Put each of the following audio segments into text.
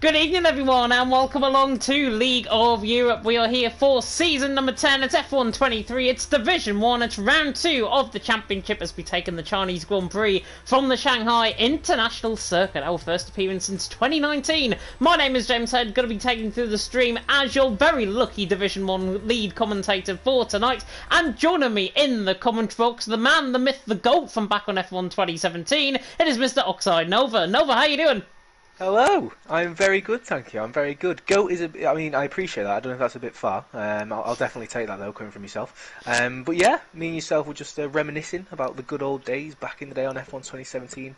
Good evening, everyone, and welcome along to League of Europe. We are here for season number 10. It's F1 23. It's Division 1. It's round 2 of the championship as we take in the Chinese Grand Prix from the Shanghai International Circuit. Our first appearance since 2019. My name is James Head, going to be taking through the stream as your very lucky Division 1 lead commentator for tonight. And joining me in the commentary box, the man, the myth, the GOAT from back on F1 2017, it is Mr. Oxide Nova. Nova, how you doing? Hello, I'm very good, thank you. I'm very good. Goat is I appreciate that. I don't know if that's a bit far. I'll definitely take that though, coming from yourself. But yeah, me and yourself were just reminiscing about the good old days back in the day on F1 2017.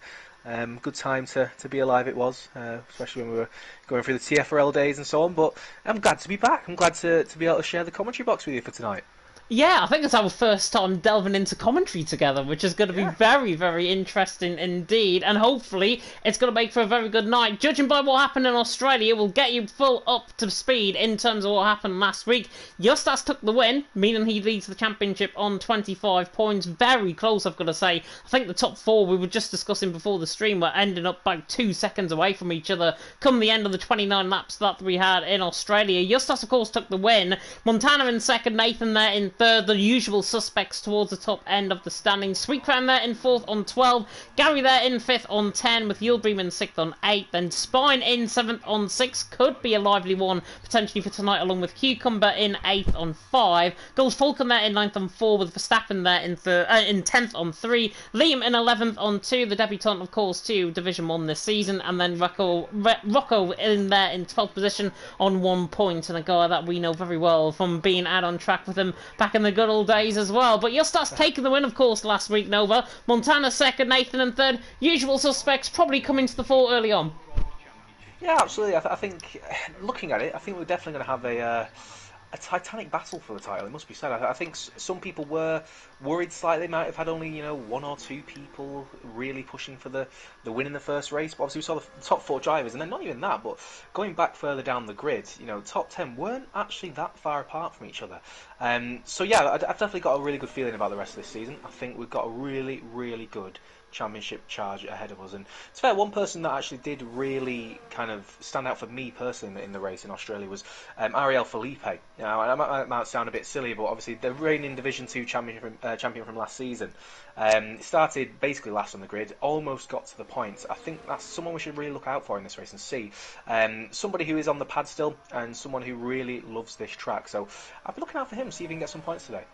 Good time to be alive it was, especially when we were going through the TFRL days and so on. But I'm glad to be back. I'm glad to be able to share the commentary box with you for tonight. Yeah, I think it's our first time delving into commentary together, which is going to be very, very interesting indeed. And hopefully it's going to make for a very good night. Judging by what happened in Australia, we'll get you full up to speed in terms of what happened last week. Justas took the win, meaning he leads the championship on 25 points. Very close, I've got to say. I think the top four we were just discussing before the stream were ending up about 2 seconds away from each other come the end of the 29 laps that we had in Australia. Justas, of course, took the win. Montana in second, Nathan there in third, the usual suspects towards the top end of the standings. Sweet Crown there in fourth on 12, Gary there in fifth on 10, with Yulbream in sixth on 8, then Spine in seventh on 6, could be a lively one potentially for tonight, along with Cucumber in 8th on 5, Gold Falcon there in 9th on 4, with Verstappen there in 10th on 3, Liam in 11th on 2, the debutant of course to Division 1 this season, and then Rocco in there in 12th position on 1 point, and a guy that we know very well from being out on track with him back in the good old days as well. But Justas taking the win, of course, last week, Nova. Montana second, Nathan in third. Usual suspects probably coming to the fore early on. Yeah, absolutely. I think, looking at it, I think we're definitely going to have a titanic battle for the title, it must be said. I think some people were worried slightly. They might have had only, one or two people really pushing for the win in the first race. But obviously we saw the top 4 drivers, and then not even that, but going back further down the grid, top 10 weren't actually that far apart from each other. So yeah, I've definitely got a really good feeling about the rest of this season. I think we've got a really, really good championship charge ahead of us. And it's fair, one person that actually did really kind of stand out for me personally in the race in Australia was Ariel Felipe. Now, that might sound a bit silly, but obviously the reigning Division 2 champion from last season started basically last on the grid, almost got to the points. I think that's someone we should really look out for in this race and see. Somebody who is on the pad still, and someone who really loves this track. So I'll be looking out for him, see if he can get some points today.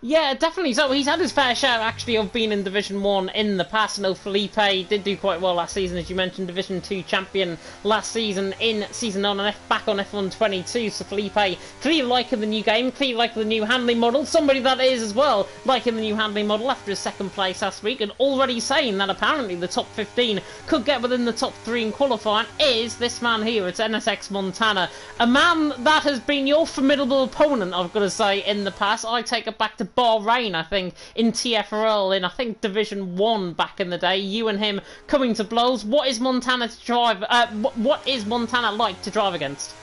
Yeah, definitely. So he's had his fair share, actually, of being in Division 1 in the past. I know Felipe did do quite well last season, as you mentioned, Division 2 champion last season in Season 9 and back on F1 22. So Felipe clearly liking the new game, clearly liking the new handling model. Somebody that is as well liking the new handling model after his second place last week, and already saying that apparently the top 15 could get within the top 3 in qualifying is this man here. It's NSX Montana, a man that has been your formidable opponent, I've got to say, in the past. I take it back to Bahrain, I think, in TFRL, in I think Division 1 back in the day. You and him coming to blows. What is Montana to drive? What is Montana like to drive against?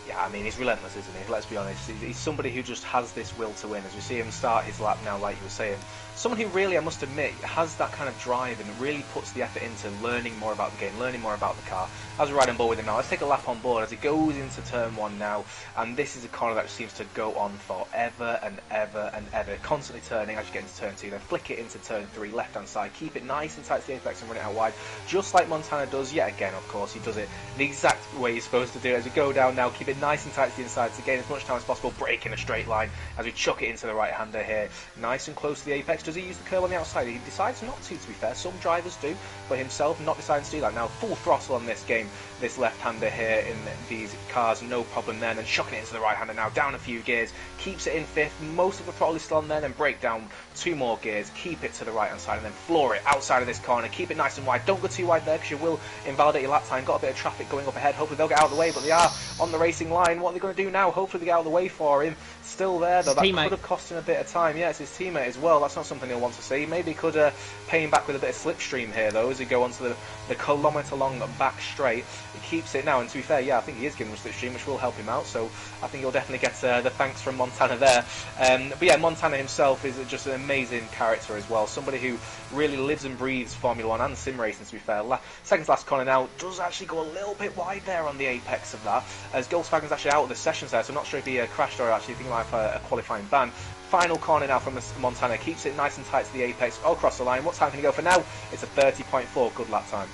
Yeah, I mean, he's relentless, isn't he? Let's be honest. He's somebody who just has this will to win. As we see him start his lap now, like you were saying, someone who really, I must admit, has that kind of drive and really puts the effort into learning more about the game, learning more about the car. As we ride on board with him now, let's take a lap on board as he goes into turn 1 now, and this is a corner that seems to go on forever and ever and ever, constantly turning as you get into turn 2, then flick it into turn 3, left hand side, keep it nice and tight to the apex and run it out wide, just like Montana does. Yet again, of course, he does it the exact way he's supposed to do it. As we go down now, keep it nice and tight to the inside to gain as much time as possible, break in a straight line as we chuck it into the right hander here, nice and close to the apex. Does he use the curb on the outside? He decides not to be fair. Some drivers do, but himself not deciding to do that. Now full throttle on this game, this left-hander here in these cars, no problem there, and then chucking it into the right-hander now, down a few gears, keeps it in 5th, most of the throttle is still on there, then break down 2 more gears, keep it to the right-hand side, and then floor it outside of this corner, keep it nice and wide, don't go too wide there because you will invalidate your lap time. Got a bit of traffic going up ahead, hopefully they'll get out of the way, but they are on the racing line. What are they going to do now? Hopefully they get out of the way for him. Still there, though. That teammate. could have cost him a bit of time. Yeah, it's his teammate as well. That's not something he'll want to see. Maybe he could pay him back with a bit of slipstream here, though, as he go onto the kilometre-long back straight. He keeps it now, and to be fair, yeah, I think he is giving him a slipstream, which will help him out. So I think he'll definitely get the thanks from Montana there. But yeah, Montana himself is just an amazing character as well. Somebody who really lives and breathes Formula 1 and sim racing, to be fair. Second to last corner now does actually go a little bit wide there on the apex of that, as Volkswagen's actually out of the sessions there, so I'm not sure if he crashed or actually think he might have a qualifying ban. Final corner now from Montana, keeps it nice and tight to the apex, all across the line. What time can he go for now? It's a 30.4, good lap time.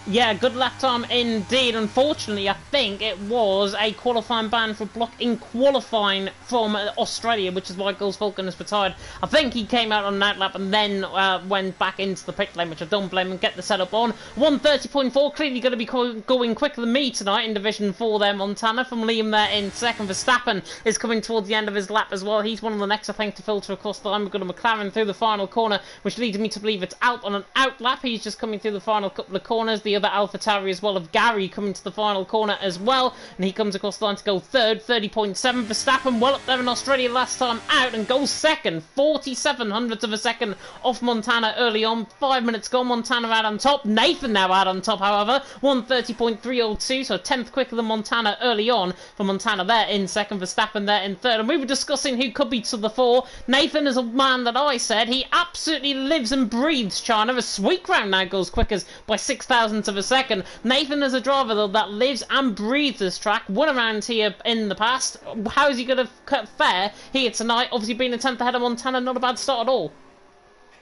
Yeah, good lap time indeed. Unfortunately, I think it was a qualifying ban for block in qualifying from Australia, which is why Gulls Vulcan is retired. I think he came out on that lap and then went back into the pit lane, which I don't blame him. Get the setup on. 1:30.4, clearly going to be going quicker than me tonight in Division 4 there, Montana. From Liam there in second. Verstappen is coming towards the end of his lap as well. He's one of the next, I think, to filter across the line. We've got a McLaren through the final corner, which leads me to believe it's out on an out lap. He's just coming through the final couple of corners. The other AlphaTauri as well of Gary coming to the final corner as well, and he comes across the line to go third. 30.7. Verstappen well up there in Australia last time out and goes second, 47 hundredths of a second off Montana early on. 5 minutes gone, Montana out on top. Nathan now out on top, however, 1:30.302, so a tenth quicker than Montana early on. For Montana there in second, Verstappen there in third, and we were discussing who could be to the fore. Nathan is a man that I said he absolutely lives and breathes China. A sweet round now goes quicker by 6,000ths of a second. Nathan is a driver, though, that lives and breathes this track. Won around here in the past. How is he going to fare here tonight? Obviously, being a 10th ahead of Montana, not a bad start at all.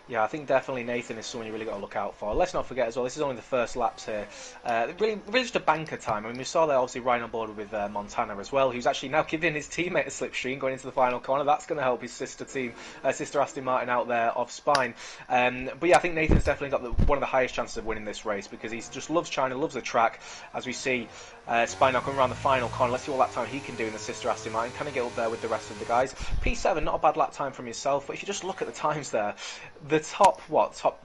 Yeah, I think definitely Nathan is someone you really got to look out for. Let's not forget as well, this is only the first laps here. Really just a banker time. I mean, we saw there obviously riding on board with Montana as well, who's actually now giving his teammate a slipstream going into the final corner. That's going to help his sister Aston Martin out there off Spine. But yeah, I think Nathan's definitely got one of the highest chances of winning this race because he just loves China, loves the track. As we see Spine now coming around the final corner. Let's see what lap time he can do in the sister Aston Martin. Kind of get up there with the rest of the guys. P7, not a bad lap time from himself, but if you just look at the times there, the top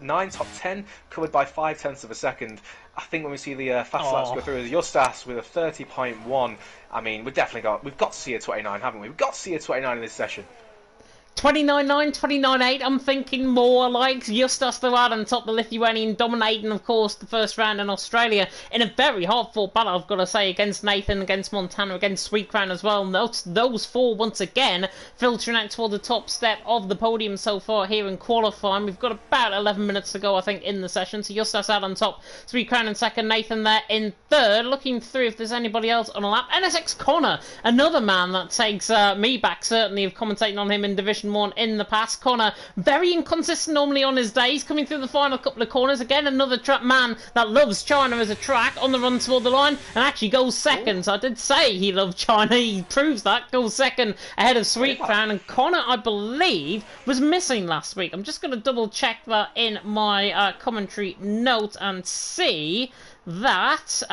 9, top 10 covered by 0.5 of a second. I think when we see the fast laps go through, Justas with a 30.1. I mean, we've got to see a 29, haven't we? We've got to see a 29 in this session. 29.9, 29.8, I'm thinking more like Justas still out on top, the Lithuanian dominating, of course, the first round in Australia in a very hard-fought battle, I've got to say, against Nathan, against Montana, against Sweet Crown as well. Those four, once again, filtering out toward the top step of the podium so far here in qualifying. We've got about 11 minutes to go, I think, in the session, so Justas out on top, Sweet Crown in second, Nathan there in third. Looking through if there's anybody else on a lap. NSX Connor, another man that takes me back, certainly, of commentating on him in Division 1 in the past. Connor, very inconsistent normally on his days, coming through the final couple of corners. Again, another man that loves China as a track, on the run toward the line, and actually goes second. So I did say he loved China, he proves that, goes second ahead of Sweet Crown. And Connor, I believe, was missing last week. I'm just going to double check that in my commentary note and see that,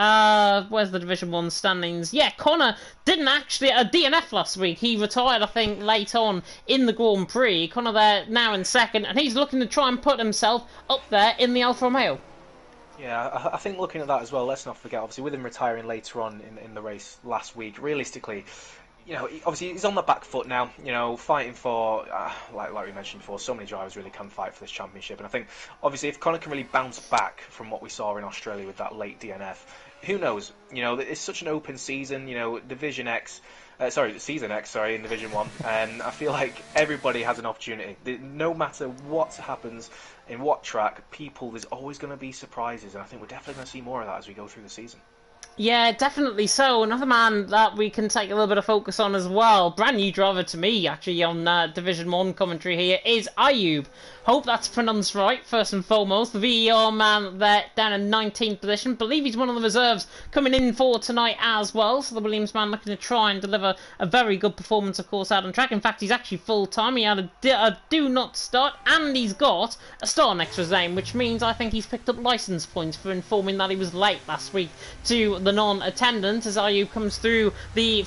where's the Division 1 standings? Yeah, Connor didn't actually, DNF last week. He retired, I think, late on in the Grand Prix. Connor there now in second, and he's looking to try and put himself up there in the Alfa Romeo. Yeah, I think looking at that as well, let's not forget, obviously, with him retiring later on in the race last week, realistically, you know, obviously he's on the back foot now, you know, fighting for, like we mentioned before, so many drivers really can fight for this championship. And I think, obviously, if Connor can really bounce back from what we saw in Australia with that late DNF, who knows? You know, it's such an open season, you know, Season X, in Division 1. And I feel like everybody has an opportunity. No matter what happens in what track, there's always going to be surprises. And I think we're definitely going to see more of that as we go through the season. Yeah, definitely so. Another man that we can take a little bit of focus on as well, brand new driver to me, actually, on Division 1 commentary here, is Ayub. Hope that's pronounced right, first and foremost. The VER man there down in 19th position. Believe he's one of the reserves coming in for tonight as well. So the Williams man looking to try and deliver a very good performance, of course, out on track. In fact, he's actually full-time. He had a do not start, and he's got a start next to his name, which means I think he's picked up licence points for informing that he was late last week to the non-attendant, as Ayub comes through the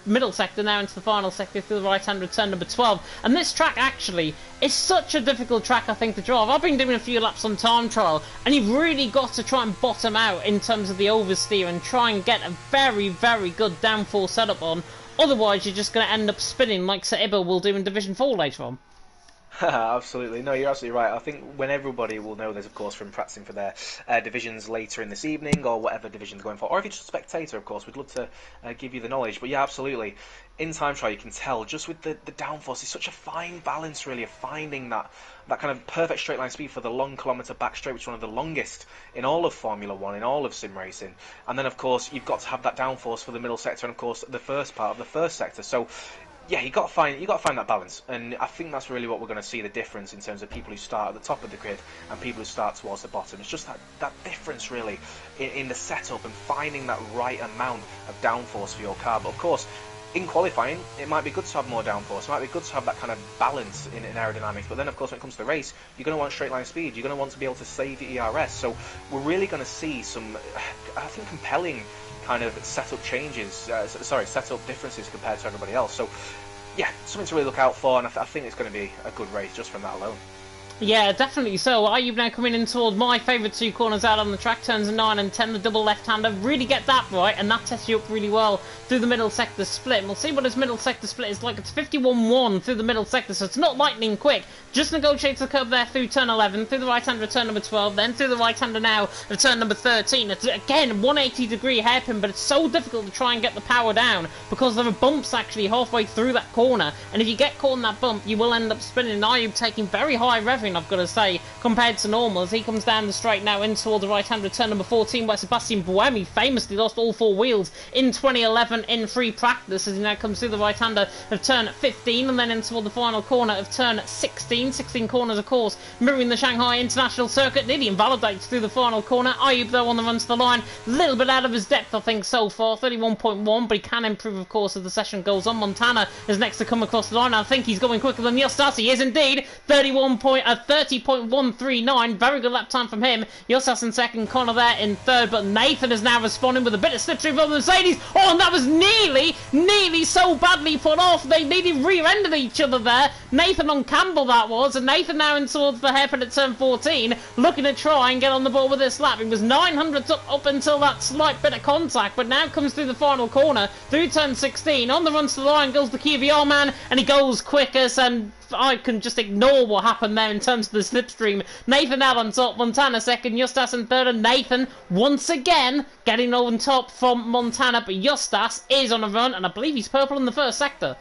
middle sector now into the final sector through the right-hand return number 12. And this track actually is such a difficult track, I think, to drive. I've been doing a few laps on time trial, and you've really got to try and bottom out in terms of the oversteer and try and get a very, very good downforce setup on Otherwise, you're just going to end up spinning like Sir Ibba will do in Division 4 later on. Absolutely. No, you're absolutely right. I think when everybody will know this, of course, from practicing for their divisions later in this evening or whatever division they're going for, or if you're just a spectator, of course, we'd love to give you the knowledge. But yeah, absolutely. In time trial, you can tell just with the downforce, it's such a fine balance, really, of finding that kind of perfect straight line speed for the long kilometre back straight, which is one of the longest in all of Formula One, in all of sim racing. And then, of course, you've got to have that downforce for the middle sector and, of course, the first part of the first sector. So yeah, you got to find that balance, and I think that's really what we're going to see the difference in terms of people who start at the top of the grid and people who start towards the bottom. It's just that difference really in the setup and finding that right amount of downforce for your car. But of course, in qualifying, it might be good to have more downforce. It might be good to have that kind of balance in aerodynamics. But then, of course, when it comes to the race, you're going to want straight line speed. You're going to want to be able to save the ERS. So we're really going to see some, I think, compelling kind of setup changes, setup differences compared to everybody else. So yeah, something to really look out for, and I think it's going to be a good race just from that alone. Yeah, definitely so. Ayub now coming in toward my favourite two corners out on the track, turns 9 and 10, the double left-hander. Really get that right, and that tests you up really well through the middle sector split. And we'll see what his middle sector split is like. It's 51-1 through the middle sector, so it's not lightning quick. Just negotiates the curve there through turn 11, through the right-hander turn number 12, then through the right-hander now of turn number 13. It's, again, 180-degree hairpin, but it's so difficult to try and get the power down because there are bumps actually halfway through that corner. And if you get caught in that bump, you will end up spinning. And Ayub taking very high revving, I've got to say, compared to normal, as he comes down the straight now in toward the right-hander turn number 14, where Sebastian Buemi famously lost all 4 wheels in 2011 in free practice, as he now comes through the right-hander of turn 15, and then in toward the final corner of turn 16. 16 corners, of course, mirroring the Shanghai International Circuit. Nearly invalidates through the final corner. Ayub, though, on the run to the line, a little bit out of his depth, I think, so far, 31.1, but he can improve, of course, as the session goes on. Montana is next to come across the line. I think he's going quicker than Justas. He is indeed. 30.139. Very good lap time from him. Justas in second, Connor there in third, but Nathan is now responding with a bit of slipstream from the Mercedes. Oh, and that was nearly so badly put off. They nearly rear-ended each other there. Nathan on Campbell, that was, and Nathan now in towards the hairpin at turn 14, looking to try and get on the ball with this lap. He was 900 up until that slight bit of contact, but now comes through the final corner, through turn 16, on the run to the line goes the QVR man, and he goes quickest, and I can just ignore what happened there in terms of the slipstream. Nathan out on top, Montana second, Justas in third, and Nathan once again getting on top from Montana, but Justas is on a run, and I believe he's purple in the first sector.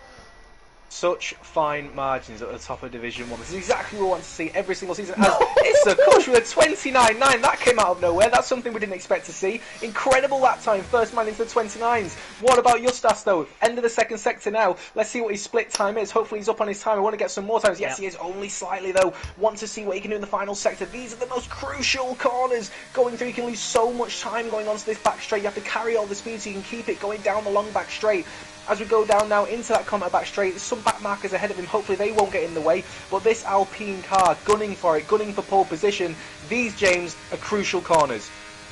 Such fine margins at the top of Division 1. This is exactly what we want to see every single season. As it's a coach with a 29.9. That came out of nowhere. That's something we didn't expect to see. Incredible lap time. First man into the 29s. What about Justas, though? End of the second sector now. Let's see what his split time is. Hopefully he's up on his time. I want to get some more times. Yes, he is only slightly, though. Want to see what he can do in the final sector. These are the most crucial corners going through. You can lose so much time going onto this back straight. You have to carry all the speed so you can keep it going down the long back straight. As we go down now into that Comet back straight, there's some back markers ahead of him. Hopefully they won't get in the way. But this Alpine car, gunning for it, gunning for pole position. These, James, are crucial corners.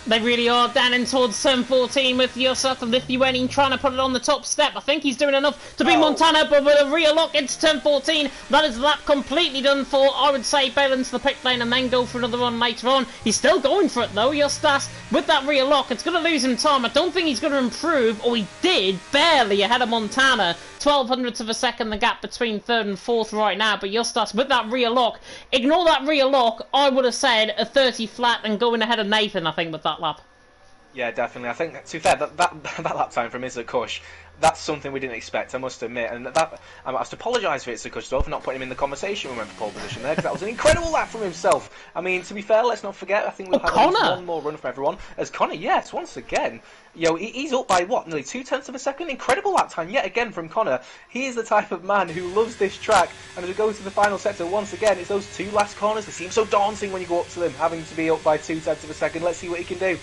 They really are. Down in towards turn 14 with Yosef, the Lithuanian, trying to put it on the top step. I think he's doing enough to beat Montana, but with a rear lock into turn 14, that is the lap completely done for. I would say bail into the pit lane and then go for another run later on. He's still going for it though. Justas with that rear lock, it's going to lose him time. I don't think he's going to improve, or he did, barely ahead of Montana. 1200ths of a second the gap between third and fourth right now, but Justas with that rear lock, ignore that rear lock, I would have said a 30 flat and going ahead of Nathan, I think, with that lap. Yeah, definitely. I think, to be fair, that lap time from Isaac Kush, that's something we didn't expect, I must admit. And that I have to apologise for Isaac Kush, though, for not putting him in the conversation when we went for pole position there, because that was an incredible lap from himself. I mean, to be fair, let's not forget, I think we'll have one more run from everyone. As Connor, yes, once again, he's up by, what, nearly 0.2 of a second? Incredible lap time, yet again, from Connor. He is the type of man who loves this track, and as we go to the final sector, once again, it's those 2 last corners. They seem so daunting when you go up to them, having to be up by 0.2 of a second. Let's see what he can do.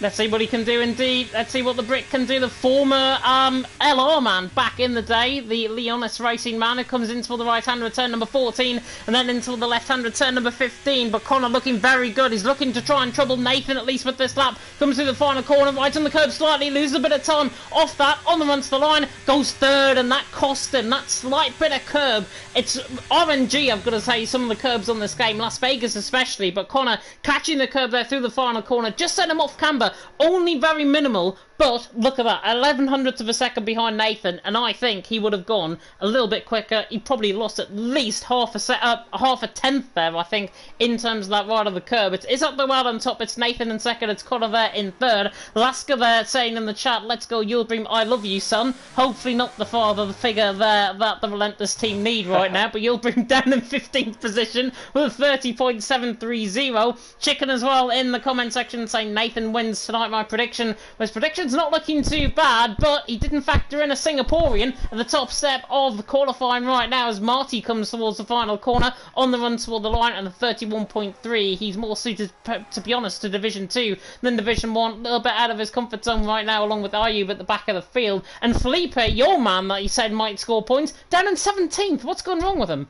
Let's see what he can do indeed. Let's see what the Brit can do. The former LR man back in the day, the Leonis Racing man, who comes into the right-hand return number 14 and then into the left-hand return number 15. But Connor looking very good. He's looking to try and trouble Nathan at least with this lap. Comes through the final corner, right on the curb slightly, loses a bit of time off that, on the run to the line, goes third, and that cost him that slight bit of curb. It's RNG, I've got to say, some of the curbs on this game, Las Vegas especially, but Connor catching the curb there through the final corner, just sent him off camber. Only very minimal, But look at that, 1100th of a second behind Nathan, and I think he would have gone a little bit quicker. He probably lost at least half a tenth there, I think, in terms of that ride of the curb. It's up the road on top. It's Nathan in second. It's Connor there in third. Lasker there saying in the chat, "Let's go, Yulbrim. I love you, son." Hopefully not the father figure there that the Relentless team need right now. But Yulbrim down in 15th position with 30.730. Chicken as well in the comment section saying Nathan wins tonight. My prediction was prediction's not looking too bad, but he didn't factor in a Singaporean at the top step of the qualifying right now as Marty comes towards the final corner on the run toward the line and the 31.3. He's more suited, to be honest, to Division 2 than Division 1. A little bit out of his comfort zone right now, along with Ayub at the back of the field. And Felipe, your man that you said might score points, down in 17th. What's gone wrong with him?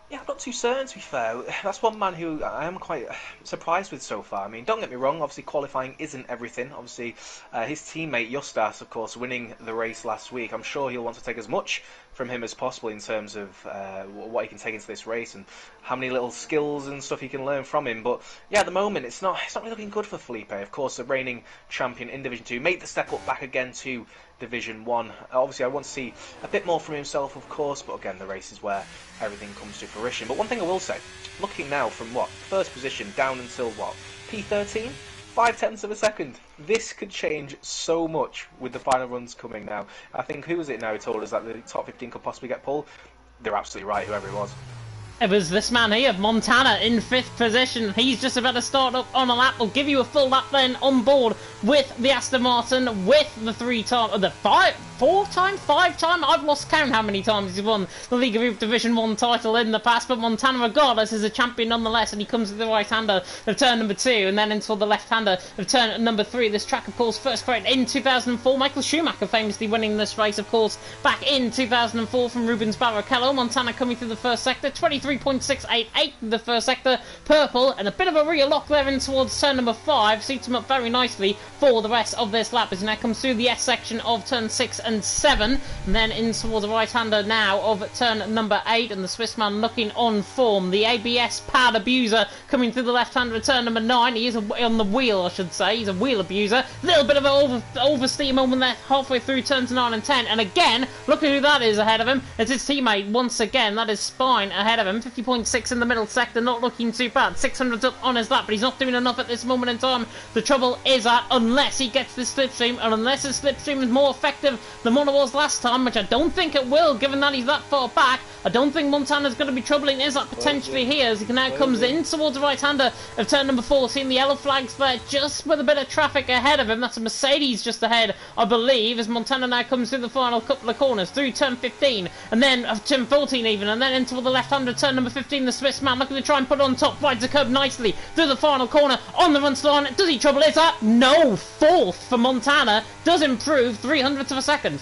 Yeah, I'm not too certain, to be fair. That's one man who I am quite surprised with so far. I mean, don't get me wrong, obviously qualifying isn't everything. Obviously, his teammate Justas, of course, winning the race last week. I'm sure he'll want to take as much from him as possible in terms of what he can take into this race and how many little skills and stuff he can learn from him. But yeah, at the moment, it's not really looking good for Felipe. Of course, the reigning champion in Division 2 made the step up back again to Division 1. Obviously, I want to see a bit more from himself, of course, but again, the race is where everything comes to fruition. But one thing I will say, looking now from first position down until P13, 0.5 of a second. This could change so much with the final runs coming now. I think, who was it now who told us that the top 15 could possibly get pulled? They're absolutely right, whoever it was. It was this man here, Montana, in 5th position. He's just about to start up on a lap. We'll give you a full lap then on board with the Aston Martin, with the 5-time? I've lost count how many times he's won the League Group Division 1 title in the past, but Montana, regardless, is a champion nonetheless, and he comes to the right-hander of turn number 2, and then into the left-hander of turn number 3. This track, of course, first created in 2004. Michael Schumacher famously winning this race, of course, back in 2004 from Rubens Barrichello. Montana coming through the first sector, 23.688 in the first sector, purple, and a bit of a rear lock there in towards turn number 5, suits him up very nicely for the rest of this lap as he now comes through the S section of turn 6 and 7, and then in towards the right-hander now of turn number 8, and the Swiss man looking on form. The ABS pad abuser coming through the left-hander of turn number 9. He is on the wheel, I should say. He's a wheel abuser. A little bit of an oversteer moment there halfway through turns 9 and 10, and again, look at who that is ahead of him. It's his teammate once again. That is Spine ahead of him. 50.6 in the middle sector, not looking too bad. 600 up on his lap, but he's not doing enough at this moment in time. The trouble is that unless he gets this slipstream, and unless his slipstream is more effective than what it was last time, which I don't think it will, given that he's that far back, I don't think Montana's going to be troubling Izzat potentially here, as he now comes in towards the right-hander of turn number 14. The yellow flags there, just with a bit of traffic ahead of him. That's a Mercedes just ahead, I believe, as Montana now comes through the final couple of corners, through turn 15, and then turn 14 even, and then into the left-hander turn number 15. The Swiss man looking to try and put it on top, rides the curb nicely through the final corner, on the run line. Does he trouble Izzat? No! 4th for Montana, does improve 300th of a second.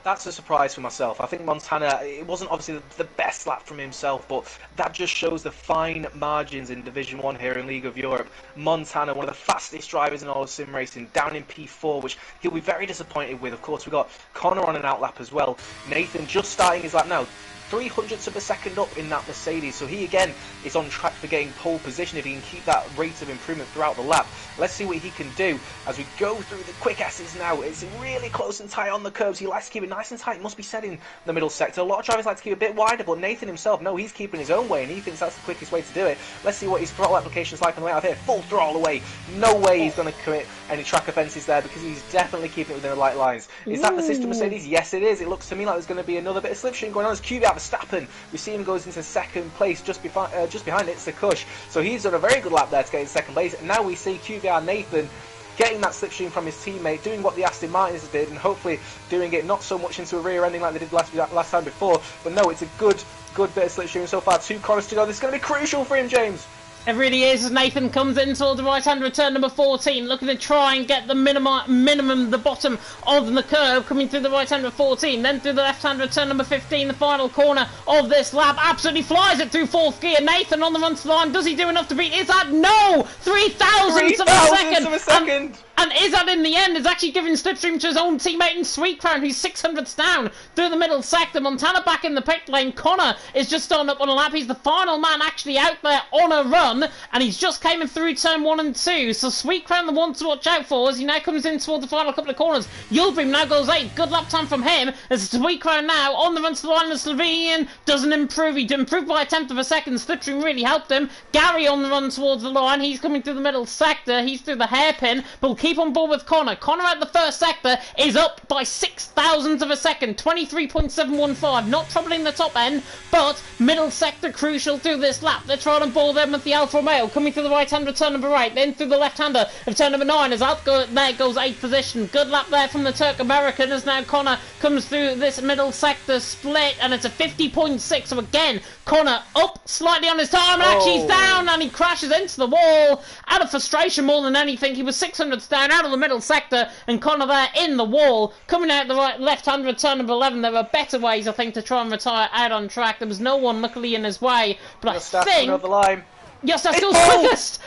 That's a surprise for myself. I think Montana, it wasn't obviously the best lap from himself, but that just shows the fine margins in Division 1 here in League of Europe. Montana, one of the fastest drivers in all of sim racing, down in P4, which he'll be very disappointed with. Of course, we've got Connor on an outlap as well. Nathan just starting his lap now. 0.03 of a second up in that Mercedes, so he again is on track for getting pole position if he can keep that rate of improvement throughout the lap. Let's see what he can do as we go through the quick S's now. It's really close and tight on the curves. He likes to keep it nice and tight. It must be said in the middle sector. A lot of drivers like to keep it a bit wider, but Nathan himself, no, he's keeping his own way, and he thinks that's the quickest way to do it. Let's see what his throttle application's like on the way out here. Full throttle away. No way he's going to commit any track offences there, because he's definitely keeping it within the light lines. Is that the system Mercedes? Yes, it is. It looks to me like there's going to be another bit of slipstream going on as Kvyat Verstappen. We see him goes into second place, just behind it's the Kush. So he's done a very good lap there to get in second place. And now we see Kvyat Nathan getting that slipstream from his teammate, doing what the Aston Martins did, and hopefully doing it not so much into a rear ending like they did last time before. But no, it's a good bit of slipstream so far. 2 corners to go. This is going to be crucial for him, James. It really is, as Nathan comes in towards the right-hander of turn number 14, looking to try and get the minimum, the bottom of the curve, coming through the right-hander of 14, then through the left-hander of turn number 15, the final corner of this lap, absolutely flies it through 4th gear. Nathan on the run to the line, does he do enough to beat Izzat? No! 3,000ths of a second! And Izzard in the end is actually giving slipstream to his own teammate in Sweet Crown, who's 600ths down through the middle sector. Montana back in the pit lane. Connor is just starting up on a lap. He's the final man actually out there on a run, and he's just came in through turn 1 and 2. So Sweet Crown the one to watch out for as he now comes in toward the final couple of corners. Yulbrim now goes 8. Good lap time from him as Sweet Crown now on the run to the line. The Slovenian doesn't improve. He improved by a tenth of a second. Slipstream really helped him. Gary on the run towards the line. He's coming through the middle sector. He's through the hairpin, but we'll keep on board with Connor. Connor at the first sector is up by 6,000ths of a second. 23.715. Not troubling the top end, but middle sector crucial through this lap. They're trying to ball them with the Alfa Romeo. Coming through the right-hander of turn number 8. Then through the left-hander of turn number 9. As out there goes 8th position. Good lap there from the Turk American as now Connor comes through this middle sector split, and it's a 50.6. So again, Connor up slightly on his time, and actually he's down, and he crashes into the wall out of frustration more than anything. He was 600ths down out of the middle sector, and Connor there in the wall. Coming out the right left-hander of turn number 11. There were better ways, I think, to try and retire out on track. There was no one luckily in his way, but I think over the line. Justas goes quickest!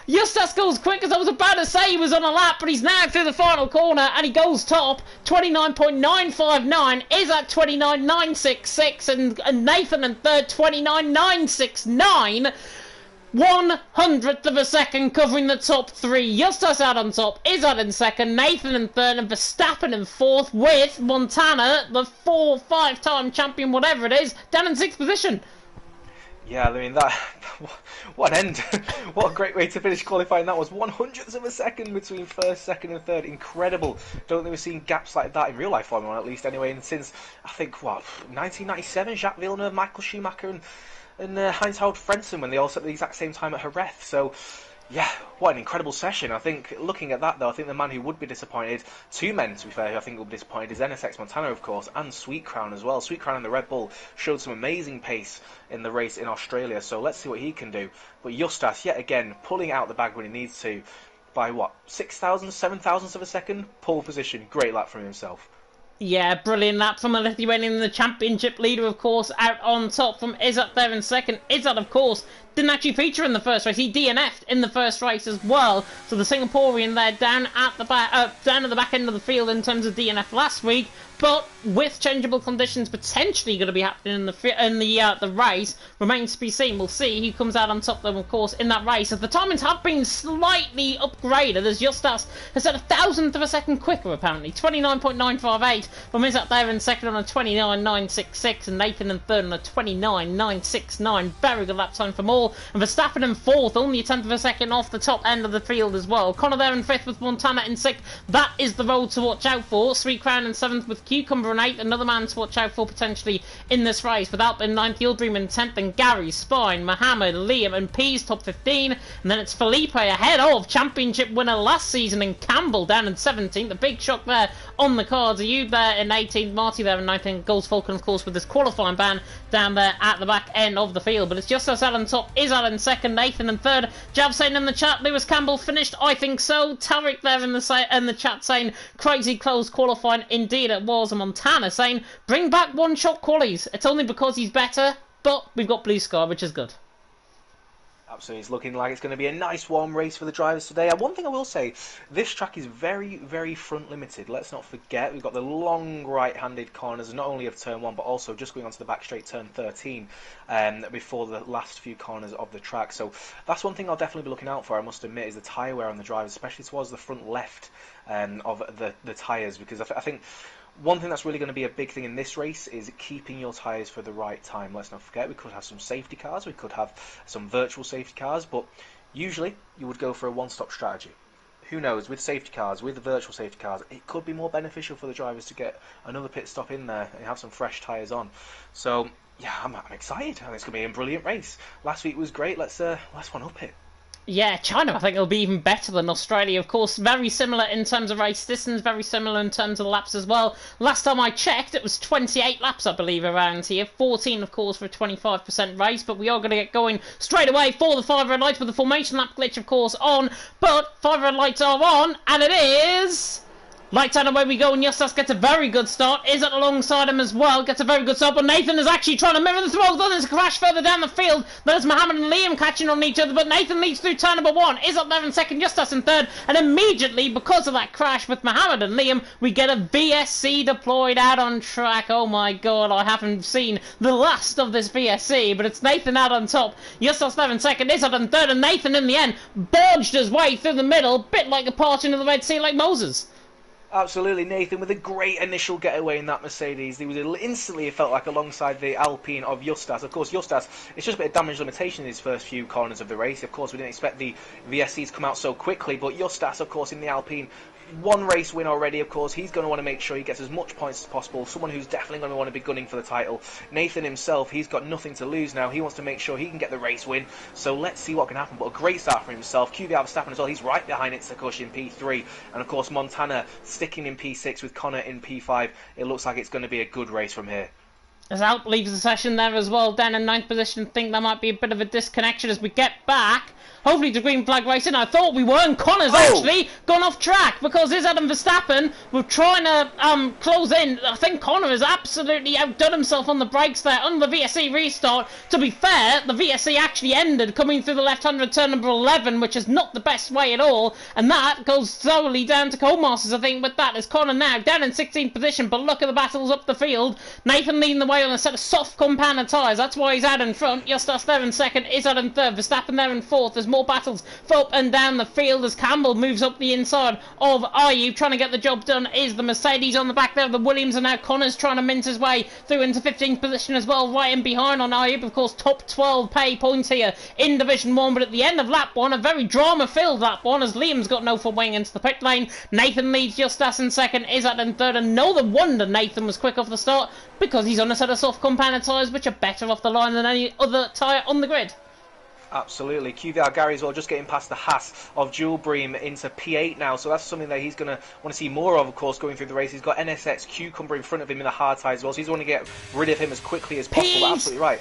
Justas goes quickest. I was about to say he was on a lap, but he's now through the final corner and he goes top. 29.959 is at 29.966, and Nathan in third, 29.969. 100th of a second covering the top 3. Justas out on top, Izzard in second, Nathan in third, and Verstappen in fourth, with Montana, the 4-5-time champion, whatever it is, down in 6th position. Yeah, I mean, that... what an end. What a great way to finish qualifying. That was 100ths of a second between first, second and third. Incredible. Don't think we've seen gaps like that in real life Formula 1, at least anyway. And since, I think, what, 1997, Jacques Villeneuve, Michael Schumacher and Heinz-Harald Frentzen, when they all set at the exact same time at Jerez. So, yeah, what an incredible session. I think, looking at that, though, I think the man who would be disappointed, two men, to be fair, who I think will be disappointed, is NSX Montana, of course, and Sweet Crown as well. Sweet Crown and the Red Bull showed some amazing pace in the race in Australia, so let's see what he can do. But Justas, yet again, pulling out the bag when he needs to, by what, 6,000, 7,000ths of a second? Pole position, great lap from himself. Yeah, brilliant lap from a Lithuanian, the championship leader, of course, out on top from Izzard there in second. Izzard, of course, didn't actually feature in the first race. He DNF'd in the first race as well. So the Singaporean there down at the back end of the field in terms of DNF last week. But with changeable conditions potentially going to be happening in the race, remains to be seen. We'll see who comes out on top, though, of course, in that race. As the timings have been slightly upgraded, as Justas has said 1,000th of a second quicker, apparently. 29.958 from Izzard there in second on a 29.966, and Nathan in third on a 29.969. Very good lap time from all. And Verstappen in fourth, only a tenth of a second off the top end of the field as well. Connor there in fifth with Montana in sixth. That is the road to watch out for. Sweet Crown in seventh with Cucumber in eighth. Another man to watch out for potentially in this race. Without in ninth, Yildirim in 10th, and Gary, Spine, Mohammed, Liam and Pease top 15. And then it's Felipe ahead of championship winner last season in Campbell down in 17th. A big shock there on the cards. Ayub there in 18th, Marty there in 19th. Goals Falcon, of course, with this qualifying ban down there at the back end of the field. But it's just us out on top. Izzard in second, Nathan in third. Jav saying in the chat, Lewis Campbell finished, I think so. Tarek there in the chat saying, crazy close qualifying. Indeed it was. And Montana saying, bring back one-shot qualies. It's only because he's better, but we've got Blue Sky, which is good. Absolutely, it's looking like it's going to be a nice warm race for the drivers today. And one thing I will say, this track is very, very front limited. Let's not forget, we've got the long right-handed corners, not only of turn 1, but also just going onto the back straight turn 13 before the last few corners of the track. So that's one thing I'll definitely be looking out for, I must admit, is the tyre wear on the drivers, especially towards the front left of the tyres, because I think one thing that's really going to be a big thing in this race is keeping your tyres for the right time. Let's not forget, we could have some safety cars, we could have some virtual safety cars, but usually you would go for a one-stop strategy. Who knows, with safety cars, with the virtual safety cars, it could be more beneficial for the drivers to get another pit stop in there and have some fresh tyres on. So, yeah, I'm excited. I think it's going to be a brilliant race. Last week was great, let's one up it. Yeah, China, I think it'll be even better than Australia. Of course, very similar in terms of race distance, very similar in terms of laps as well. Last time I checked, it was 28 laps, I believe, around here. 14, of course, for a 25% race, but we are going to get going straight away for the 5 red lights with the formation lap glitch, of course, on. But 5 red lights are on, and it is Lights out, away we go, and Justus gets a very good start. Is it alongside him as well? Gets a very good start, but Nathan is actually trying to mirror the throw. There's a crash further down the field. There's Mohammed and Liam catching on each other, but Nathan leads through turn number 1. Is up there in second, Justus in third, and immediately, because of that crash with Mohammed and Liam, we get a VSC deployed out on track. Oh my god, I haven't seen the last of this VSC, but it's Nathan out on top. Justus there in second, is up in third, and Nathan in the end burged his way through the middle, bit like a parting of the Red Sea like Moses. Absolutely, Nathan with a great initial getaway in that Mercedes. He was instantly, it felt like, alongside the Alpine of Justus. Of course, Justus, it's just a bit of damage limitation in his first few corners of the race. Of course, we didn't expect the VSCs to come out so quickly, but Justus, of course, in the Alpine, one race win already. Of course, he's going to want to make sure he gets as much points as possible. Someone who's definitely going to want to be gunning for the title. Nathan himself, he's got nothing to lose now. He wants to make sure he can get the race win. So let's see what can happen. But a great start for himself. QVR Verstappen as well. He's right behind Itsukoshi in P3. And of course, Montana sticking in P6 with Connor in P5. It looks like it's going to be a good race from here. As Alp leaves the session there as well, down in 9th position, think there might be a bit of a disconnection as we get back. Hopefully to green flag racing. I thought we were, and Connor's actually gone off track because his Adam Verstappen were trying to close in. I think Connor has absolutely outdone himself on the brakes there on the VSC restart. To be fair, the VSC actually ended coming through the left-hand turn number 11, which is not the best way at all, and that goes solely down to Co-Masters, I think, with that. Is Connor now down in 16th position, but look at the battles up the field. Nathan leading the way on a set of soft compound tyres. That's why he's out in front. Justus there in second, is out in third. Verstappen there in fourth. There's more battles for up and down the field as Campbell moves up the inside of Ayub. Trying to get the job done is the Mercedes on the back there of the Williams, and now Connor's trying to mint his way through into 15th position as well, right in behind on Ayub. Of course, top 12 pay points here in Division 1, but at the end of lap 1, a very drama-filled lap 1 as Liam's got no front wing into the pit lane. Nathan leads Justus in second, is out in third, and no wonder Nathan was quick off the start because he's on a set of soft compounded tyres which are better off the line than any other tyre on the grid. Absolutely. QVR Gary as well, just getting past the Haas of Jewel Bream into P8 now, so that's something that he's going to want to see more of course, going through the race. He's got NSX Cucumber in front of him in the hard tyres as well, so he's going to get rid of him as quickly as possible. But absolutely right.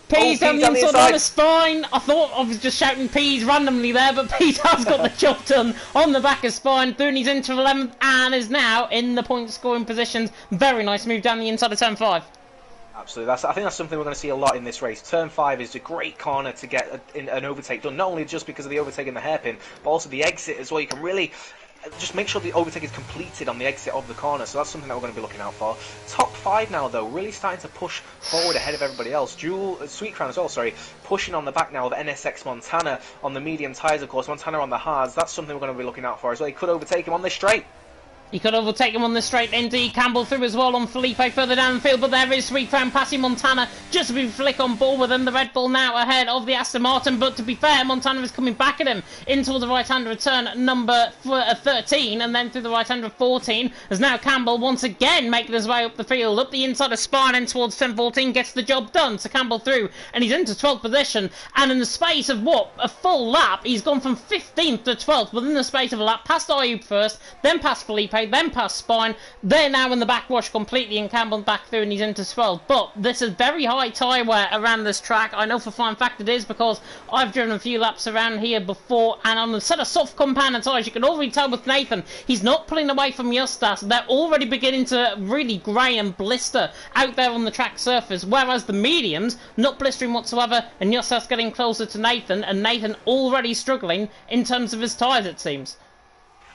Peas down the inside on the spine. I thought I was just shouting Peas randomly there, but Peas has got the job done on the back of spine. Thurney's into 11th and is now in the point scoring positions. Very nice move down the inside of turn 5. Absolutely. I think that's something we're going to see a lot in this race. Turn 5 is a great corner to get an overtake done, not only just because of the overtake in the hairpin, but also the exit as well. You can really just make sure the overtake is completed on the exit of the corner, so that's something that we're going to be looking out for. Top 5 now, though, really starting to push forward ahead of everybody else. Sweet Crown as well, sorry, pushing on the back now of NSX Montana on the medium tyres, of course. Montana on the hards, that's something we're going to be looking out for as well. He could overtake him on this straight. He could overtake him on the straight, indeed. Campbell through as well on Felipe further down the field, but there is Sweet Crown passing Montana just to be flick on ball with him. The Red Bull now ahead of the Aston Martin, but to be fair, Montana is coming back at him into the right-hand return number 13, and then through the right-hand of 14, as now Campbell once again making his way up the field, up the inside of Spine and towards 10-14, gets the job done. So Campbell through, and he's into 12th position, and in the space of what, a full lap, he's gone from 15th to 12th within the space of a lap, past Ayub first, then past Felipe, then past Spine. They're now in the backwash completely, and Campbell back through, and he's into 12th. But this is very high tyre wear around this track. I know for fine fact it is, because I've driven a few laps around here before, and on the set of soft compound tyres, you can already tell with Nathan, he's not pulling away from Justus. They're already beginning to really grey and blister out there on the track surface, whereas the mediums, not blistering whatsoever, and Justus getting closer to Nathan, and Nathan already struggling in terms of his tyres, it seems.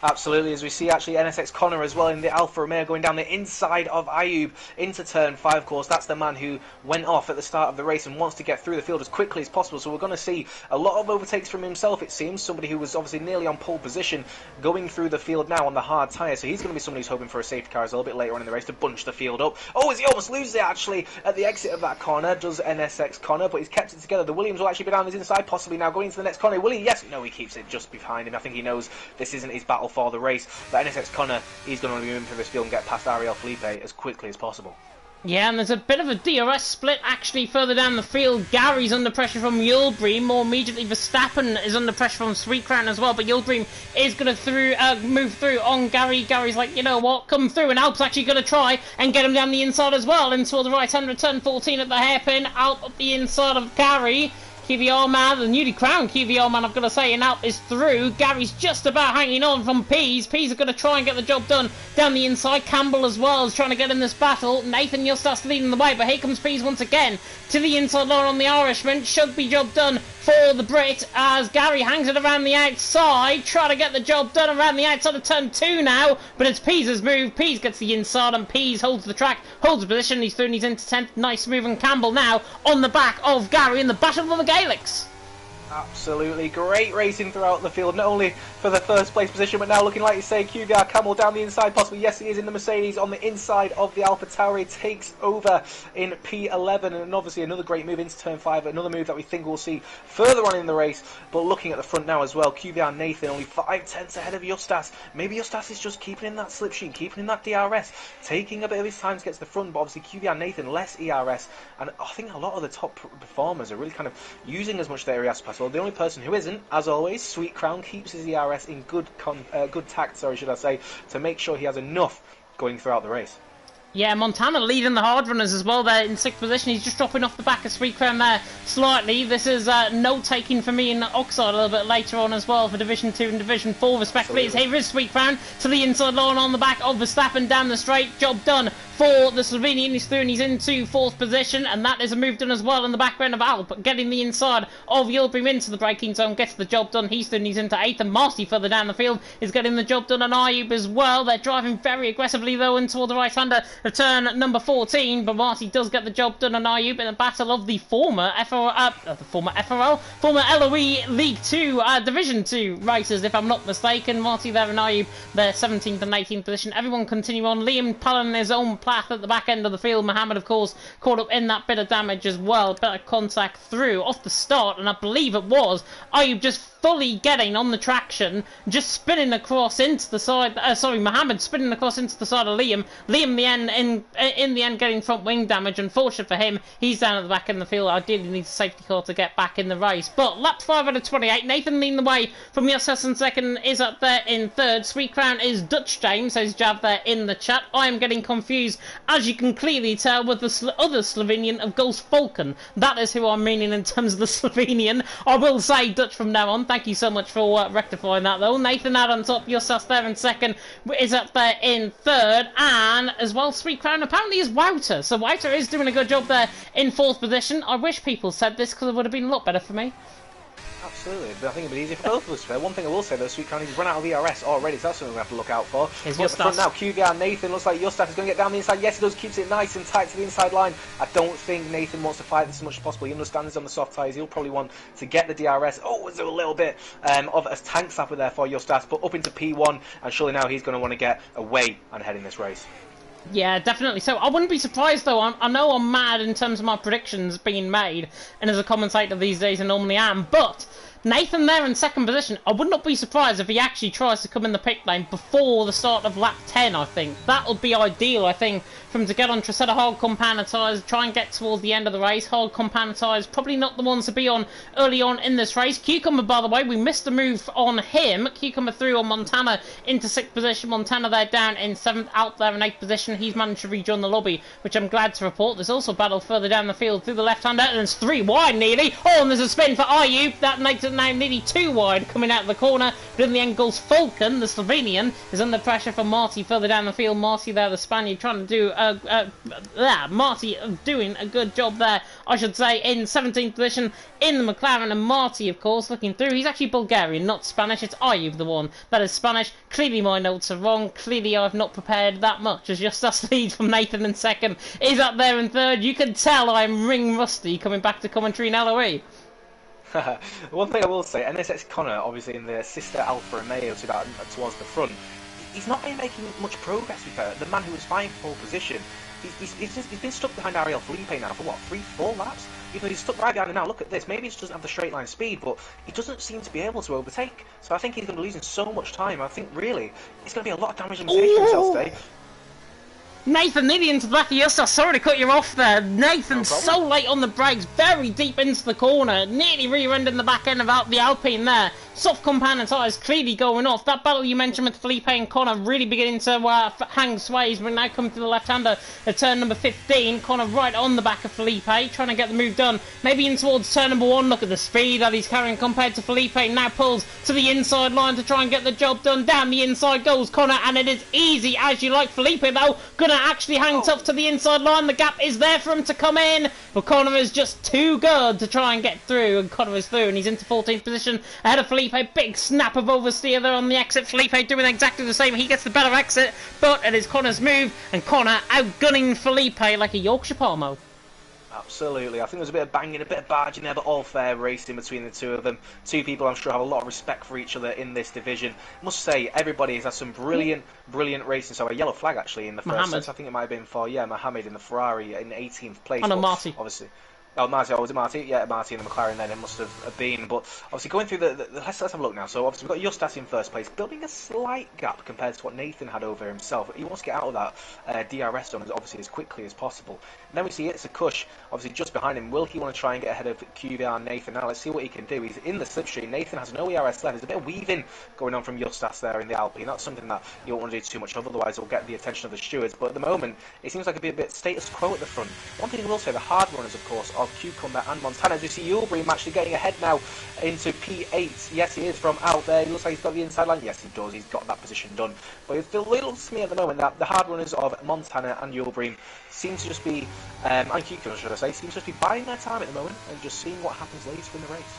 Absolutely, as we see actually NSX Connor as well in the Alfa Romeo going down the inside of Ayub into turn 5, of course. That's the man who went off at the start of the race and wants to get through the field as quickly as possible. So we're going to see a lot of overtakes from himself, it seems. Somebody who was obviously nearly on pole position going through the field now on the hard tyre. So he's going to be somebody who's hoping for a safety car as well a bit later on in the race to bunch the field up. Oh, as he almost loses it actually at the exit of that corner, does NSX Connor, but he's kept it together. The Williams will actually be down his inside, possibly now going into the next corner. Will he? Yes. No, he keeps it just behind him. I think he knows this isn't his battle for the race. But NSX Connor, he's going to be moving through this field and get past Ariel Felipe as quickly as possible. Yeah, and there's a bit of a DRS split actually further down the field. Gary's under pressure from Yulbream. More immediately, Verstappen is under pressure from Sweet Crown as well. But Yulbream is going to move through on Gary. Gary's like, you know what, come through. And Alp's actually going to try and get him down the inside as well. Into the right-hand return 14 at the hairpin. Alp up the inside of Gary. QVR man, the newly crowned QVR man, I've got to say, in Alp is through. Gary's just about hanging on from Pease. Pease are going to try and get the job done down the inside. Campbell as well is trying to get in this battle. Nathan Justas leading the way, but here comes Pease once again to the inside line on the Irishman. Should be job done for the Brit as Gary hangs it around the outside, trying to get the job done around the outside of turn 2 now, but it's Pease's move. Pease gets the inside and Pease holds the track, holds the position. He's through and he's into 10th. Nice move, and Campbell now on the back of Gary in the Battle of the Gaelics. Absolutely great racing throughout the field, not only for the first place position, but now looking like you say, QVR Camel down the inside, possibly. Yes, he is in the Mercedes on the inside of the Alpha Tauri, takes over in P11, and obviously another great move into turn 5, another move that we think we'll see further on in the race. But looking at the front now as well, QVR Nathan only 5 tenths ahead of Justas. Maybe Justas is just keeping in that slipstream, keeping in that DRS, taking a bit of his time to get to the front, but obviously QVR Nathan less ERS, and I think a lot of the top performers are really kind of using as much of their ERS as possible. The only person who isn't, as always, Sweet Crown, keeps his ERS in good tact, should I say, to make sure he has enough going throughout the race. Yeah, Montana leading the hard runners as well there in 6th position. He's just dropping off the back of Sweet Crown there slightly. This is note taking for me in Oxide a little bit later on as well for Division 2 and Division 4 respectively. Here is Sweet Crown to the inside line on the back of Verstappen down the straight. Job done for the Slovenian. He's through and he's into 4th position, and that is a move done as well in the background of Alp, getting the inside of Yilbrim into the braking zone, gets the job done. He's through and he's into 8th, and Marcy further down the field is getting the job done, and Ayub as well. They're driving very aggressively though in toward the right-hander of turn number 14, but Marcy does get the job done on Ayub in a battle of the former former LOE League 2 Division 2 racers, if I'm not mistaken. Marcy there and Ayub, their 17th and 18th position. Everyone continue on. Liam Palin his own path at the back end of the field. Mohammed, of course, caught up in that bit of damage as well. Better contact through off the start, and I believe it was Ayub just fully getting on the traction, just spinning across into the side. Mohammed spinning across into the side of Liam. Liam, in the end, getting front wing damage. Unfortunate for him, he's down at the back end of the field. Ideally needs a safety car to get back in the race. But lap 5 out of 28. Nathan leading the way from Justas in 2nd, is up there in 3rd. Sweet Crown is Dutch James, says Jav there in the chat. I am getting confused, as you can clearly tell, with the other Slovenian of Ghost Falcon. That is who I'm meaning in terms of the Slovenian. I will say Dutch from now on. Thank you so much for rectifying that though. Nathan out on top, Justas there in 2nd, is up there in 3rd, and as well Sweet Crown apparently is Wouter. So Wouter is doing a good job there in 4th position. I wish people said this because it would have been a lot better for me. Absolutely, but I think it'd be easier for both of us. One thing I will say though, Sweet Crown, he's run out of ERS already, so that's something we have to look out for. Here's Justas. Front now, QVR Nathan looks like Justas is going to get down the inside. Yes, he does, keeps it nice and tight to the inside line. I don't think Nathan wants to fight this as much as possible. He understands on the soft tyres. He'll probably want to get the DRS. Oh, there's a little bit of a tank slapper there for Justas, but up into P1, and surely now he's going to want to get away and head in this race. Yeah, definitely. So I wouldn't be surprised though. I know I'm mad in terms of my predictions being made, and as a commentator these days I normally am, but Nathan there in 2nd position, I would not be surprised if he actually tries to come in the pit lane before the start of lap 10, I think. That would be ideal, I think, for him to get on Tresetta hard compound tyres, try and get towards the end of the race. Hard compound tyres, probably not the ones to be on early on in this race. Cucumber, by the way, we missed the move on him. Cucumber through on Montana into 6th position. Montana there down in 7th, out there in 8th position. He's managed to rejoin the lobby, which I'm glad to report. There's also a battle further down the field through the left-hander, and it's 3 wide nearly. Oh, and there's a spin for Ayub. That makes it now nearly 2 wide coming out of the corner, but in the end goes Falcon, the Slovenian, is under pressure from Marty further down the field. Marty there, the Spaniard, trying to do Marty doing a good job there, I should say, in 17th position in the McLaren, and Marty, of course, looking through. He's actually Bulgarian, not Spanish. It's Ayub, the one that is Spanish. Clearly my notes are wrong. Clearly I've not prepared that much, as Justas lead from Nathan in 2nd is up there in 3rd. You can tell I'm ring rusty coming back to commentary in LOE. One thing I will say, NSX Connor, obviously in the sister Alfa Romeo towards the front, he's not been making much progress with her. The man who was fighting for pole position, he's been stuck behind Ariel Felipe now for what, 3-4 laps? Even though he's stuck right behind him now. Look at this, maybe he just doesn't have the straight line speed, but he doesn't seem to be able to overtake. So I think he's going to be losing so much time. I think really, it's going to be a lot of damage and mistakes for himself today. Nathan nearly into the back of Justas. Sorry to cut you off there. Nathan so late on the brakes, very deep into the corner, nearly rear-ending the back end of the Alpine there. soft compound and tyres clearly going off. That battle you mentioned with Felipe and Connor really beginning to hang sways. We're now coming to the left-hander at turn number 15. Connor right on the back of Felipe, trying to get the move done. Maybe in towards turn number 1. Look at the speed that he's carrying compared to Felipe. Now pulls to the inside line to try and get the job done. Down the inside goes Connor, and it is easy as you like. Felipe, though, gonna actually hang tough to the inside line. The gap is there for him to come in, but Connor is just too good to try and get through, and Connor is through, and he's into 14th position ahead of Felipe. Big snap of oversteer there on the exit. Felipe doing exactly the same. He gets the better exit, but it is Connor's move, and Connor outgunning Felipe like a Yorkshire Palmo. Absolutely. I think there's a bit of banging, a bit of barging there, but all fair racing between the two of them. Two people I'm sure have a lot of respect for each other in this division. I must say, everybody has had some brilliant racing. So a yellow flag actually in the first set. I think it might have been for, Mohammed in the Ferrari in 18th place. And a Marty. Obviously. Oh, Marty, was it Marty? Yeah, Marty in the McLaren then, it must have been. But obviously going through let's have a look now. So obviously we've got Justas in first place, building a slight gap compared to what Nathan had over himself. He wants to get out of that DRS zone obviously as quickly as possible. And then we see it's a Kush, obviously just behind him. Will he want to try and get ahead of QVR Nathan? Now let's see what he can do. He's in the slipstream. Nathan has no ERS left. There's a bit of weaving going on from Justas there in the Alpine. That's something that you don't want to do too much of, otherwise it'll get the attention of the stewards. But at the moment, it seems like it'll be a bit status quo at the front. One thing I will say, the hard runners, of course, of Cucumber and Montana. As you see Yulbream actually getting ahead now into P8. Yes, he is from out there. He looks like he's got the inside line. Yes, he does. He's got that position done. But it feels to me at the moment that the hard runners of Montana and Yulbream seem to just be, and Cucumber should I say, seem to just be buying their time at the moment and just seeing what happens later in the race.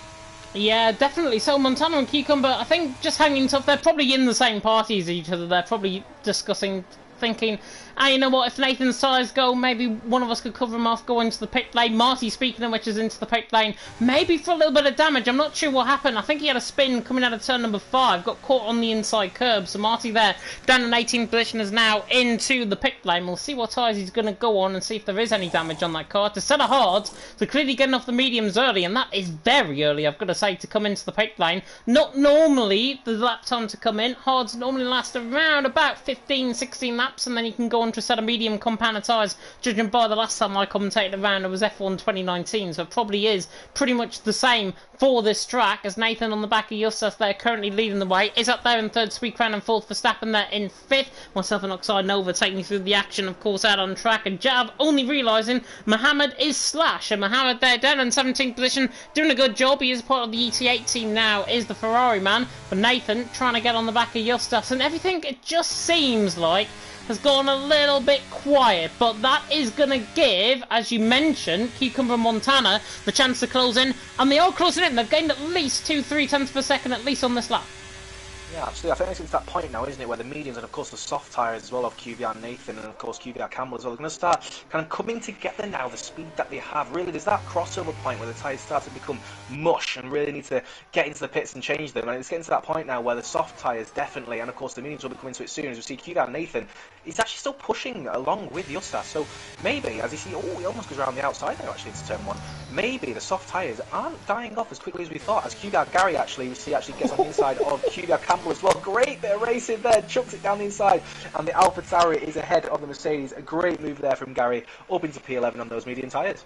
Yeah, definitely. So Montana and Cucumber, I think, just hanging tough. They're probably in the same party as each other. They're probably discussing, thinking, you know what, if Nathan's tyres go, maybe one of us could cover him off, go into the pit lane. Marty, speaking of which, is into the pit lane, maybe for a little bit of damage. I'm not sure what happened. I think he had a spin coming out of turn number 5, got caught on the inside curb. So Marty there, down in 18th position, is now into the pit lane. We'll see what tyres he's going to go on and see if there is any damage on that car. To set a hard, so clearly getting off the mediums early, and that is very early, I've got to say, to come into the pit lane. Not normally the lap time to come in. Hards normally last around about 15, 16 laps, and then you can go on to a set of medium compound tyres. Judging by the last time I commentated around, it was F1 2019, so it probably is pretty much the same for this track, as Nathan on the back of Justas there currently leading the way. Is up there in third, Sweet Crown and fourth, Verstappen there in fifth. Myself and Oxide Nova taking you through the action, of course, out on track, and Jav only realising Mohammed is slash, and Mohammed there down in 17th position, doing a good job. He is part of the ET8 team now, is the Ferrari man, but Nathan trying to get on the back of Justas, and everything, it just seems like, has gone a little bit quiet, but that is going to give, as you mentioned, Cucumber and Montana the chance to close in, and they are closing in. They've gained at least 2-3 tenths per second at least on this lap. Yeah, absolutely. I think it's that point now, isn't it, where the mediums and of course the soft tyres as well of QVR Nathan and of course QVR Campbell as well are going to start kind of coming together now, the speed that they have. Really, there's that crossover point where the tyres start to become mush and really need to get into the pits and change them. And it's getting to that point now where the soft tyres definitely, and of course the mediums will be coming to it soon, as we see QVR Nathan, he's actually still pushing along with Justas. So maybe, as you see, he almost goes around the outside now actually into turn 1. Maybe the soft tyres aren't dying off as quickly as we thought, as QVR Gary actually, we see, actually gets on the inside of QVR Campbell as well. Great bit of racing there, chucks it down the inside, and the AlphaTauri is ahead of the Mercedes. A great move there from Gary, up into P11 on those medium tyres.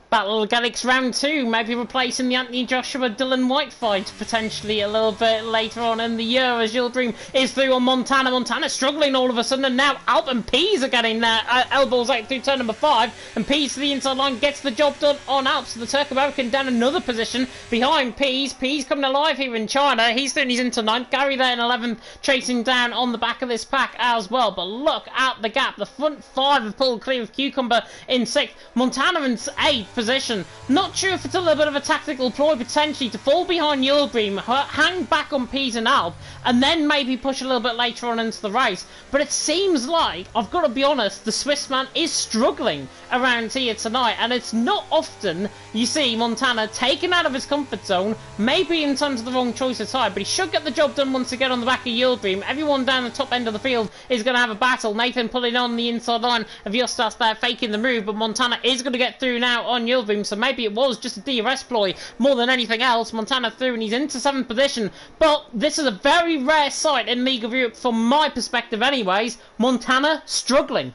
Battle of Galix round 2, maybe replacing the Anthony Joshua Dylan White fight potentially a little bit later on in the year, as Yildirim is through on Montana. Montana struggling all of a sudden, and now Alp and Pease are getting their elbows out through turn number 5, and Pease to the inside line gets the job done on Alp. So the Turk American down another position behind Pease. Pease coming alive here in China. He's into 9th. Gary there in 11th, chasing down on the back of this pack as well. But look at the gap. The front 5 have pulled clear with Cucumber in 6th. Montana in 8th position. Not sure if it's a little bit of a tactical ploy potentially to fall behind Yulbream, hang back on Pease and Alp, and then maybe push a little bit later on into the race. But it seems like, I've got to be honest, the Swiss man is struggling around here tonight, and it's not often you see Montana taken out of his comfort zone, maybe in terms of the wrong choice of tyre, but he should get the job done once again on the back of Yulbream. Everyone down the top end of the field is going to have a battle. Nathan pulling on the inside line of Justas there, faking the move, but Montana is going to get through now on Yulbream, so maybe it was just a DRS ploy more than anything else. Montana through, and he's into 7th position, but this is a very rare sight in League of Europe from my perspective anyways. Montana struggling.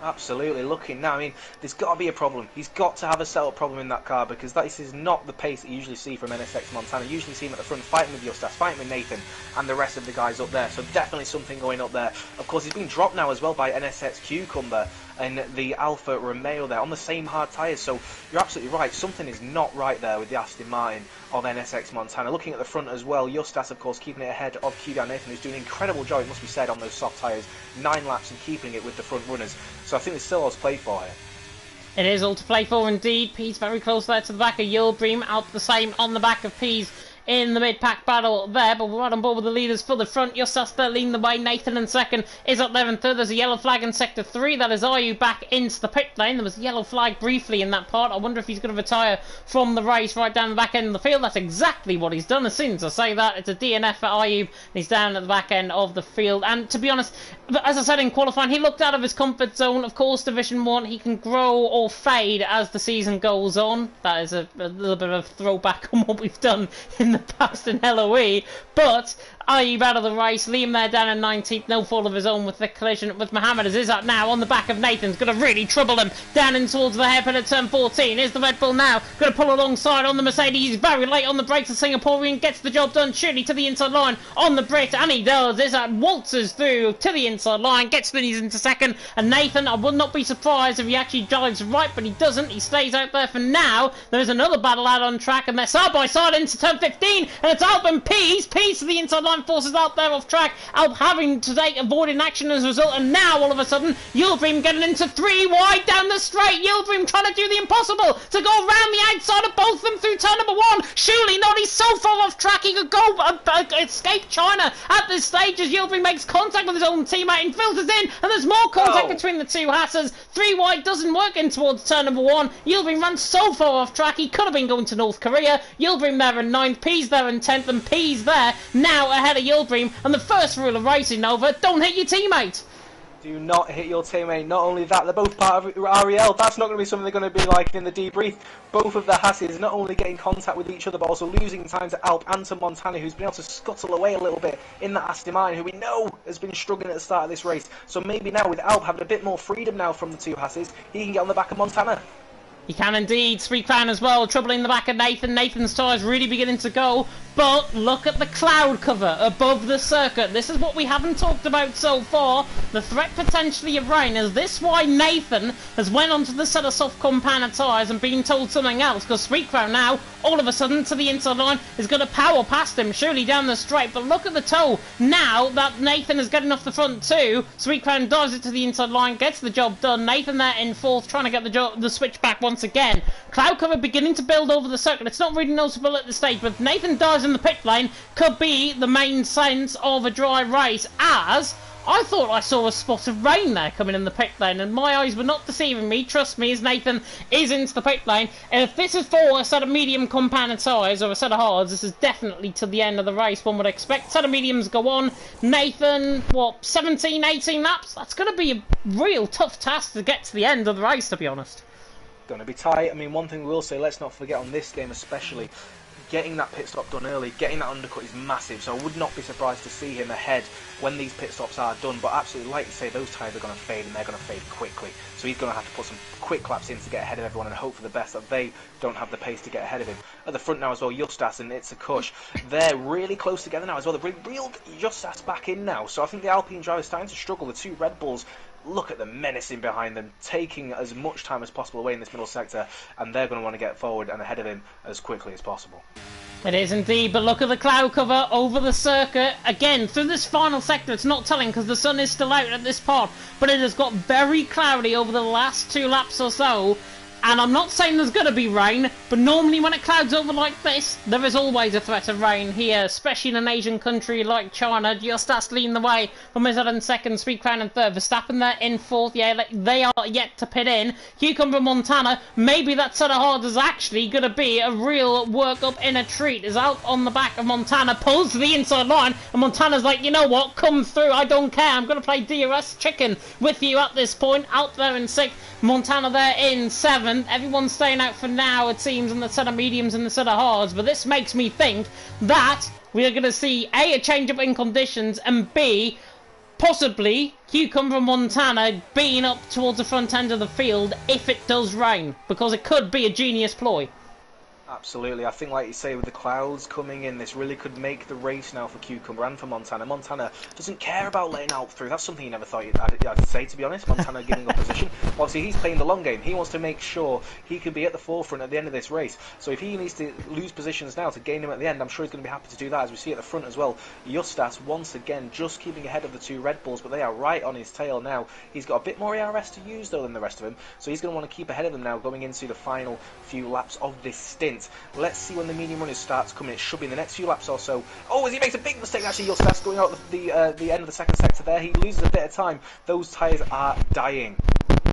Absolutely. Looking now, I mean, there's got to be a problem. He's got to have a setup problem in that car, because this is not the pace that you usually see from NSX Montana. You usually see him at the front fighting with Justas, fighting with Nathan and the rest of the guys up there. So definitely something going up there. Of course, he's been dropped now as well by NSX Cucumber and the Alfa Romeo there on the same hard tyres. So you're absolutely right. Something is not right there with the Aston Martin of NSX Montana. Looking at the front as well, Justas, of course, keeping it ahead of QDR Nathan, who's doing an incredible job, it must be said, on those soft tyres. 9 laps and keeping it with the front runners. So I think there's still all to play for here. It is all to play for indeed. Pease very close there to the back of Yildirim, out the same on the back of Pease in the mid-pack battle there, but we're right on board with the leaders for the front. Justas there leading the way. Nathan in second is up there in third. There's a yellow flag in sector 3. That is Ayu back into the pit lane. There was a yellow flag briefly in that part. I wonder if he's going to retire from the race right down the back end of the field. That's exactly what he's done. As soon as I say that, it's a DNF for Ayu, and he's down at the back end of the field. And to be honest, as I said in qualifying, he looked out of his comfort zone. Of course, Division 1, he can grow or fade as the season goes on. That is a little bit of a throwback on what we've done in the past in LOE, but Ayub out of the race, Liam there down in 19th, no fault of his own with the collision with Mohammed, as Izzat now on the back of Nathan's going to really trouble him down in towards the hairpin at turn 14. Here's the Red Bull now, going to pull alongside on the Mercedes. He's very late on the brakes. The Singaporean gets the job done, surely to the inside line on the Brit, and he does. Izzat waltzes through to the inside line, gets Vinny's into second, and Nathan, I would not be surprised if he actually drives right, but he doesn't. He stays out there for now. There is another battle out on track, and they're side by side into turn 15, and it's Alp and Pease to the inside line, forces out there off track. Alp having to take avoiding action as a result, and now all of a sudden Yildirim getting into 3 wide down the straight. Yildirim trying to do the impossible to go around the outside of both of them through turn number 1. Surely not, he's so far off track he could go escape China at this stage as Yildirim makes contact with his own teammate and filters in, and there's more contact between the two Hassas. 3 wide doesn't work in towards turn number 1. Yildirim runs so far off track he could have been going to North Korea. Yildirim there in 9th, Pease there in 10th, and Pease there now ahead of Yildirim. And the first rule of racing over, don't hit your teammate. Do not hit your teammate. Not only that, they're both part of Ariel. That's not going to be something they're going to be like in the debrief. Both of the Hasses not only getting contact with each other, but also losing time to Alp and to Montana, who's been able to scuttle away a little bit in that Aston Martin, who we know has been struggling at the start of this race. So maybe now, with Alp having a bit more freedom now from the two Hasses, he can get on the back of Montana. He can indeed. Sweet Crown as well, troubling the back of Nathan. Nathan's tyres really beginning to go. But look at the cloud cover above the circuit. This is what we haven't talked about so far. The threat potentially of rain. Is this why Nathan has went onto the set of soft compound tyres and been told something else? Because Sweet Crown now, all of a sudden, to the inside line, is going to power past him, surely down the straight. But look at the toe. Now that Nathan is getting off the front too, Sweet Crown dives it to the inside line, gets the job done. Nathan there in 4th, trying to get the switch back once again. Cloud cover beginning to build over the circuit. It's not really noticeable at this stage, but if Nathan dives in the pit lane, could be the main sense of a dry race, as I thought I saw a spot of rain there coming in the pit lane, and my eyes were not deceiving me. Trust me, as Nathan is into the pit lane. And if this is for a set of medium compounded tyres or a set of hards, this is definitely to the end of the race, one would expect. Set of mediums go on. Nathan, what, 17, 18 laps? That's going to be a real tough task to get to the end of the race, to be honest. Going to be tight. I mean, one thing we will say, let's not forget on this game especially, getting that pit stop done early, getting that undercut is massive, so I would not be surprised to see him ahead when these pit stops are done. But absolutely, like you say, those tyres are going to fade, and they're going to fade quickly, so he's going to have to put some quick laps in to get ahead of everyone and hope for the best that they don't have the pace to get ahead of him. At the front now as well, Justas and It's a Kush, they're really close together now as well. They've reeled Justas back in now, so I think the Alpine driver is starting to struggle. The two Red Bulls, look at them menacing behind them, taking as much time as possible away in this middle sector, and they're going to want to get forward and ahead of him as quickly as possible. It is indeed, but look at the cloud cover over the circuit. Again, through this final sector, it's not telling because the sun is still out at this part, but it has got very cloudy over the last 2 laps or so. And I'm not saying there's going to be rain, but normally when it clouds over like this, there is always a threat of rain here, especially in an Asian country like China. Justas leading the way from Izzat in 2nd, Sweet Crown in 3rd, Verstappen there in 4th. Yeah, they are yet to pit in. Cucumber Montana, maybe that set of hards is actually going to be a real work-up in a treat. Is out on the back of Montana, pulls to the inside line, and Montana's like, you know what, come through, I don't care, I'm going to play DRS chicken with you at this point. Out there in 6th, Montana there in 7th. Everyone's staying out for now, it seems, in the set of mediums and the set of hards, but this makes me think that we are going to see A, a change up in conditions, and B, possibly Cucumber Montana being up towards the front end of the field if it does rain, because it could be a genius ploy. Absolutely. I think, like you say, with the clouds coming in, this really could make the race now for Cucumber and for Montana. Montana doesn't care about letting Alp through. That's something you never thought I'd say, to be honest. Montana giving up position. Obviously, he's playing the long game. He wants to make sure he can be at the forefront at the end of this race. So if he needs to lose positions now to gain him at the end, I'm sure he's going to be happy to do that, as we see at the front as well. Justas, once again, just keeping ahead of the two Red Bulls, but they are right on his tail now. He's got a bit more ERS to use, though, than the rest of them. So he's going to want to keep ahead of them now, going into the final few laps of this stint. Let's see when the medium runners starts coming. It should be in the next few laps or so. Oh, as he makes a big mistake, actually, Justas going out the end of the second sector there. He loses a bit of time. Those tyres are dying.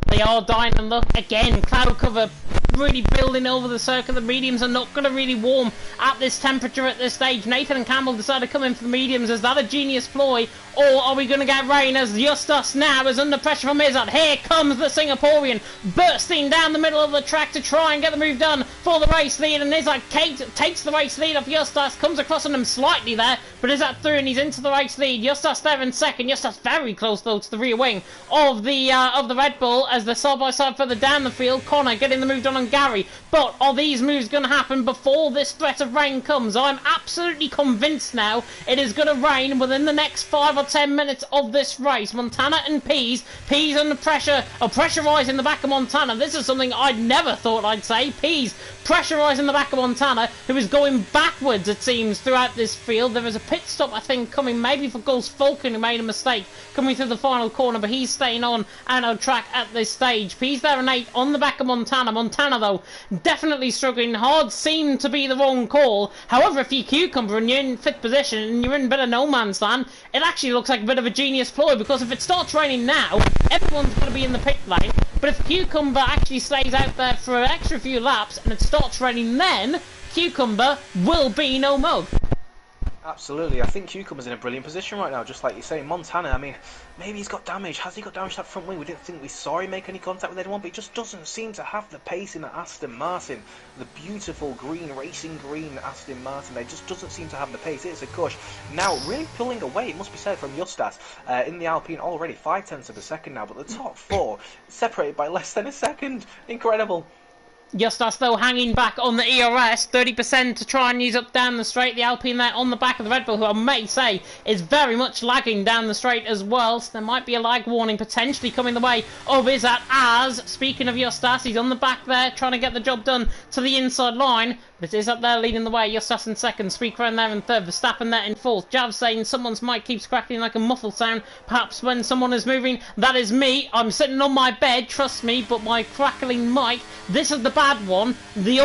They are dying, and look, again, cloud cover really building over the circuit. The mediums are not going to really warm at this temperature at this stage. Nathan and Campbell decided to come in for the mediums. Is that a genius ploy, or are we going to get rain as Justas now is under pressure from Izzat? Here comes the Singaporean bursting down the middle of the track to try and get the move done for the race lead, and Izzat takes the race lead off Justas, comes across on him slightly there, but Izzat through and he's into the race lead. Justas there in second. Justas very close though to the rear wing of the Red Bull as the side-by-side further down the field. Connor getting the move done on Gary, but are these moves going to happen before this threat of rain comes? I'm absolutely convinced now it is going to rain within the next 5 or 10 minutes of this race. Montana and Pease under pressure, or pressurising the back of Montana. This is something I'd never thought I'd say. Pease pressurising the back of Montana, who is going backwards, it seems, throughout this field. There is a pit stop, I think, coming maybe for Gulls Falcon, who made a mistake coming through the final corner, but he's staying on and on track at this stage. Pease there in 8 on the back of Montana. Montana, though, definitely struggling hard. Seemed to be the wrong call. However, if you're Cucumber and you're in 5th position and you're in a bit of no man's land, it actually looks like a bit of a genius ploy, because if it starts raining now, everyone's going to be in the pit lane. But if Cucumber actually stays out there for an extra few laps and it starts raining, then Cucumber will be no mug. Absolutely. I think Cucumber's in a brilliant position right now, just like you say. Montana, I mean, maybe he's got damage. Has he got damage to that front wing? We didn't think we saw him make any contact with anyone, but he just doesn't seem to have the pace in that Aston Martin. The beautiful green, racing green Aston Martin, they just doesn't seem to have the pace. It's a gush. Now, really pulling away, it must be said, from Justas in the Alpine already. 0.5 of a second now, but the top 4 separated by less than a second. Incredible. Justas, though, hanging back on the ERS, 30% to try and use up down the straight. The Alpine there on the back of the Red Bull, who I may say is very much lagging down the straight as well. So there might be a lag warning potentially coming the way of Izzat, as, speaking of Justas, he's on the back there trying to get the job done to the inside line. But it is up there leading the way. Justas in second, Speaker there in third, Verstappen there in fourth. Jav saying someone's mic keeps crackling like a muffled sound, perhaps when someone is moving. That is me. I'm sitting on my bed, trust me, but my crackling mic, this is the bad one, the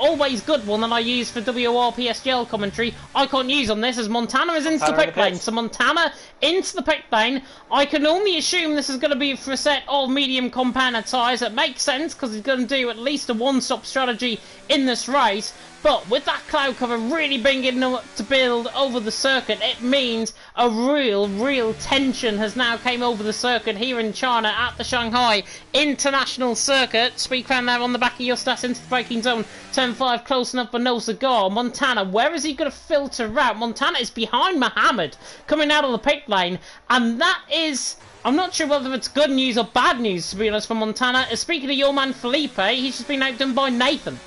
always good one that I use for WRPSGL commentary, I can't use on this, as Montana is into the pit lane. So Montana into the pit lane. I can only assume this is going to be for a set of medium compounder tyres. It makes sense, because he's going to do at least a one-stop strategy in this race. But with that cloud cover really beginning to build over the circuit, it means a real tension has now came over the circuit here in China at the Shanghai International Circuit. Speakran there on the back of Justas into the braking zone. Turn 5 close enough for no cigar. Montana, where is he going to filter out? Montana is behind Mohammed coming out of the pit lane, and that is... I'm not sure whether it's good news or bad news, to be honest, for Montana. Speaking of your man Felipe, he's just been outdone by Nathan.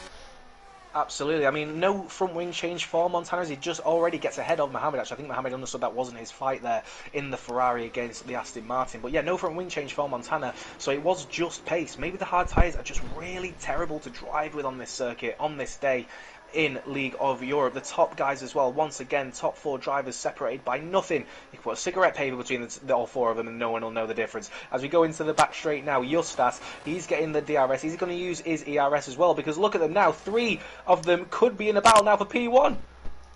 Absolutely. I mean, no front wing change for Montana, as he just already gets ahead of Mohammed. Actually, I think Mohammed understood that wasn't his fight there in the Ferrari against the Aston Martin. But yeah, no front wing change for Montana, so it was just pace. Maybe the hard tyres are just really terrible to drive with on this circuit, on this day in League of Europe. The top guys as well, once again, top 4 drivers separated by nothing. You can put a cigarette paper between all 4 of them and no one will know the difference. As we go into the back straight now, Justas, he's getting the DRS. He's going to use his ERS as well, because look at them now. 3 of them could be in a battle now for P1.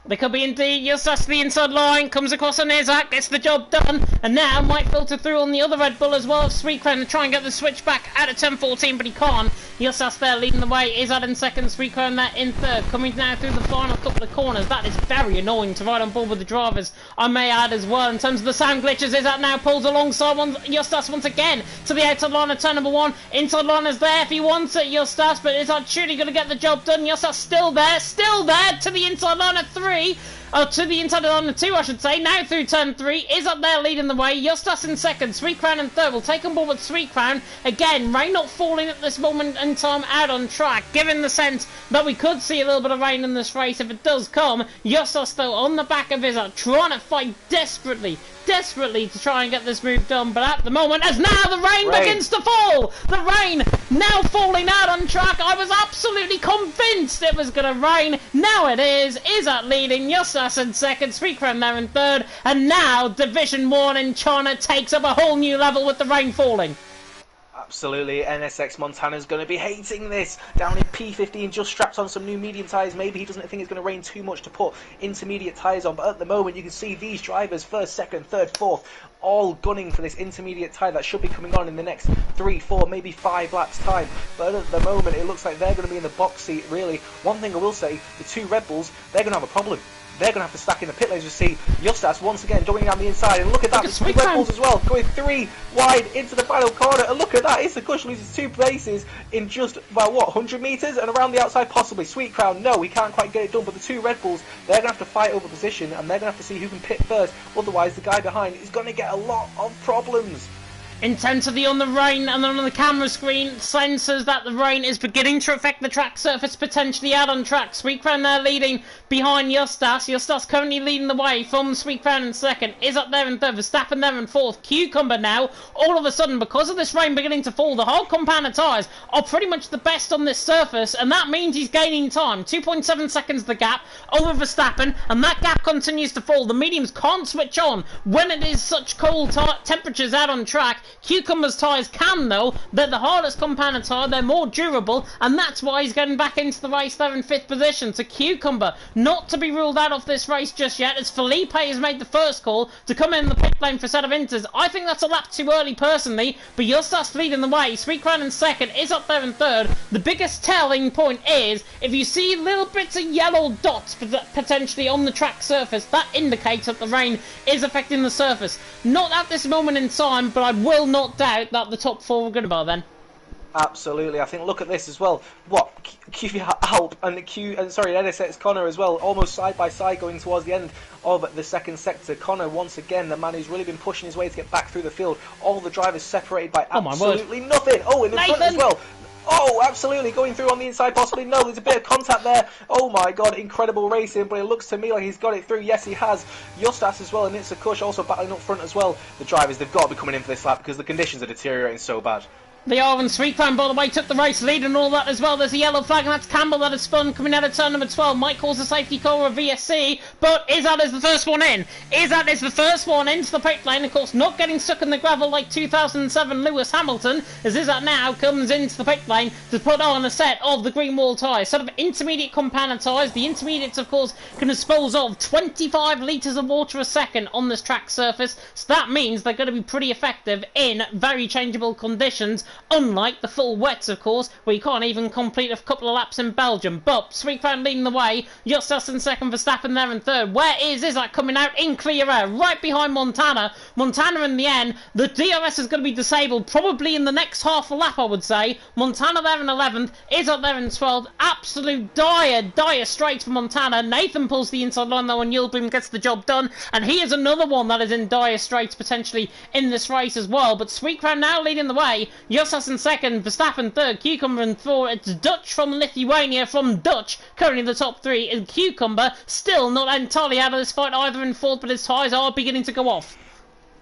They could be indeed. Justas to the inside line, comes across on Izzat, gets the job done, and now might filter through on the other Red Bull as well. Sweetcrown to try and get the switch back out of 10-14, but he can't. Justas there leading the way. Izzat in second, Sweetcrown there in third, coming now through the final couple of corners. That is very annoying to ride on board with the drivers, I may add as well. In terms of the sound glitches, Izzat now pulls alongside Justas once again to the outside line of turn number 1. Inside line is there if he wants it, Justas, but Izzat surely going to get the job done. Justas still there to the inside line of 3. to the inside of the 2, I should say. Now through turn 3, is up there leading the way. Justas in second, Sweet Crown in third. We'll take on board with Sweet Crown. Again, rain not falling at this moment in time out on track, giving the sense that we could see a little bit of rain in this race if it does come. Justas though on the back of Izzat, trying to fight desperately to try and get this move done, but at the moment, as now the rain begins to fall! The rain now falling out on track. I was absolutely convinced it was going to rain. Now it is. Izzat leading, Justas in second, Sweet Crown there in third, and now Division 1 in China takes up a whole new level with the rain falling. Absolutely, NSX Montana's going to be hating this. Down in P15, just strapped on some new medium tyres. Maybe he doesn't think it's going to rain too much to put intermediate tyres on. But at the moment, you can see these drivers, first, second, third, fourth, all gunning for this intermediate tyre that should be coming on in the next 3, 4, maybe 5 laps time. But at the moment, it looks like they're going to be in the box seat, really. One thing I will say, the 2 Red Bulls, they're going to have a problem. They're going to have to stack in the pit lanes. You see Justas once again doing down the inside, and look at that, the 2 Red Bulls as well, going 3 wide into the final corner, and look at that, it's the Kush loses 2 places in just about, what, 100 metres, and around the outside possibly. Sweet Crown, no, he can't quite get it done, but the 2 Red Bulls, they're going to have to fight over position, and they're going to have to see who can pit first, otherwise the guy behind is going to get a lot of problems. Intensity on the rain, and then on the camera screen senses that the rain is beginning to affect the track surface, potentially out on track. Sweet Crown there leading behind Justas. Justas currently leading the way from Sweet Crown in second. Is up there in third. Verstappen there in fourth. Cucumber now, all of a sudden, because of this rain beginning to fall, the hard compound tyres are pretty much the best on this surface, and that means he's gaining time. 2.7 seconds the gap over Verstappen, and that gap continues to fall. The mediums can't switch on when it is such cold temperatures out on track. Cucumber's tyres can though. They're the hardest compound tyre, they're more durable, and that's why he's getting back into the race there in 5th position. So Cucumber not to be ruled out of this race just yet, as Felipe has made the first call to come in the pit lane for a set of inters. I think that's a lap too early personally, but Justas leading the way. Sweet Crown in second, is up there in third. The biggest telling point is if you see little bits of yellow dots potentially on the track surface, that indicates that the rain is affecting the surface. Not at this moment in time, but I will not doubt that the top 4 are going to be then. Absolutely, I think look at this as well. What QV Alp and the NSX Connor as well, almost side by side going towards the end of the second sector. Connor once again, the man who's really been pushing his way to get back through the field. All the drivers separated by absolutely nothing. Oh, in the front as well. Oh, absolutely, going through on the inside, possibly. No, there's a bit of contact there. Oh my god, incredible racing, but it looks to me like he's got it through. Yes, he has. Justas as well, and it's a Kush also battling up front as well. The drivers, they've got to be coming in for this lap because the conditions are deteriorating so bad. They are, and Sweet Crown, by the way, took the race lead and all that as well. There's a yellow flag, and that's Campbell that is spun coming out of turn number 12. Might cause a safety car or a VSC, but Izzat is the first one in. Izzat is the first one into the pit lane, of course, not getting stuck in the gravel like 2007 Lewis Hamilton, as Izzat now comes into the pit lane to put on a set of the green wall tyres. Set of intermediate compound tyres. The intermediates, of course, can dispose of 25 litres of water a second on this track surface, so that means they're going to be pretty effective in very changeable conditions. Unlike the full wets, of course, where you can't even complete a couple of laps in Belgium. But Sweet Crown leading the way, Justas in second, Verstappen there in third. Where is Izzat coming out in clear air? Right behind Montana. Montana in the end, the DRS is going to be disabled probably in the next half a lap, I would say. Montana there in 11th, Izzat there in 12th. Absolute dire straight for Montana. Nathan pulls the inside line though, and Yilboom gets the job done. And he is another one that is in dire straits potentially in this race as well. But Sweet Crown now leading the way. Justas in second, Verstappen third, Cucumber in fourth. It's Dutch from Lithuania, from Dutch, currently the top 3, and Cucumber still not entirely out of this fight either in fourth, but his tyres are beginning to go off.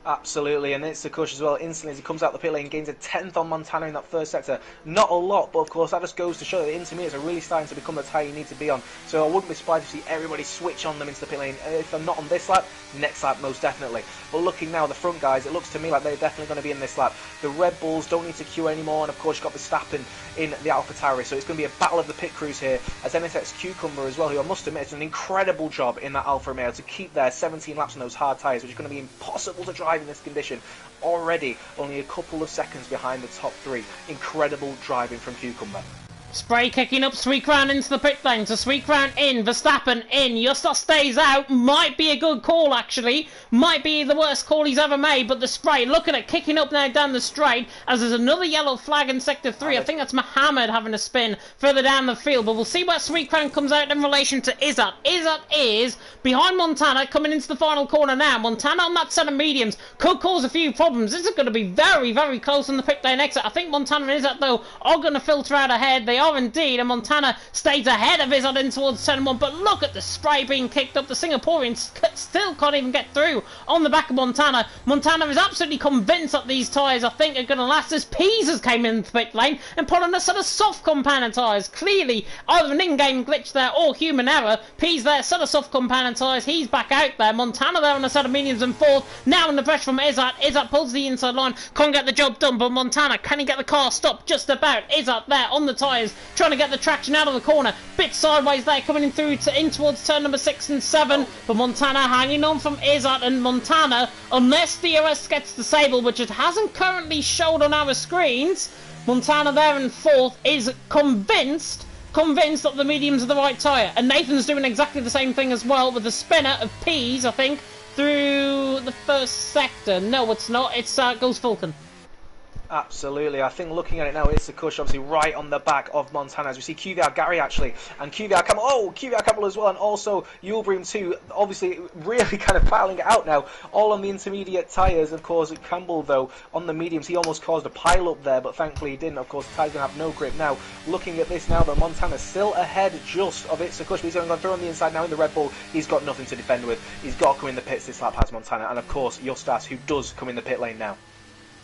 Absolutely, and it's Kush as well. Instantly, as he comes out the pit lane, gains a 10th on Montana in that first sector. Not a lot, but of course that just goes to show that the intermediates are really starting to become the tyre you need to be on. So I wouldn't be surprised to see everybody switch on them into the pit lane. If I'm not on this lap, next lap most definitely. But looking now, the front guys, it looks to me like they're definitely going to be in this lap. The Red Bulls don't need to queue anymore, and of course you've got Verstappen in the AlphaTauri. So it's going to be a battle of the pit crews here, as NSX Cucumber as well, who I must admit has done an incredible job in that Alfa Romeo to keep their 17 laps on those hard tyres, which is going to be impossible to drive in this condition. Already only a couple of seconds behind the top 3. Incredible driving from Cucumber. Spray kicking up, Sweet Crown into the pit lane, so Sweet Crown in, Verstappen in, Justas stays out, might be a good call actually, might be the worst call he's ever made, but the spray, look at it, kicking up now down the straight, as there's another yellow flag in Sector 3, I think that's Mohammed having a spin further down the field, but we'll see where Sweet Crown comes out in relation to Izzat. Izzat is behind Montana, coming into the final corner now, Montana on that set of mediums, could cause a few problems, this is going to be very, very close on the pit lane exit, I think Montana and Izzat though are going to filter out ahead, they are indeed, and Montana stays ahead of Izzat in towards turn 1, but look at the spray being kicked up. The Singaporeans still can't even get through on the back of Montana. Montana is absolutely convinced that these tyres, I think, are going to last, as Pease came in the pit lane and put on a set of soft compound tyres. Clearly, either an in-game glitch there or human error. Pease there, set of soft compound tyres, he's back out there. Montana there on a set of mediums and fourth. Now in the pressure from Izzat. Izzat pulls the inside line, can't get the job done, but Montana, can he get the car stopped? Just about. Izzat there on the tyres, trying to get the traction out of the corner, bit sideways there, coming in through in towards turn number 6 and 7, but Montana hanging on from Izzat, and Montana, unless DRS gets disabled, which it hasn't currently showed on our screens, Montana there in fourth is convinced that the mediums are the right tyre, and Nathan's doing exactly the same thing as well with the spinner of Pease, I think, through the first sector. No, it's not, it's goes Fulton. Absolutely, I think looking at it now, it's a Kush obviously right on the back of Montana, as we see QVR Gary actually, and QVR Campbell as well, and also Yulbream too, obviously really kind of battling it out now, all on the intermediate tyres. Of course, Campbell though, on the mediums, he almost caused a pile up there, but thankfully he didn't. Of course, the tyres going to have no grip now. Looking at this now, though, Montana's still ahead just of It's a Kush, but he's going to throw on the inside now in the Red Bull. He's got nothing to defend with. He's got to come in the pits this lap, has Montana, and of course, Justas, who does come in the pit lane now.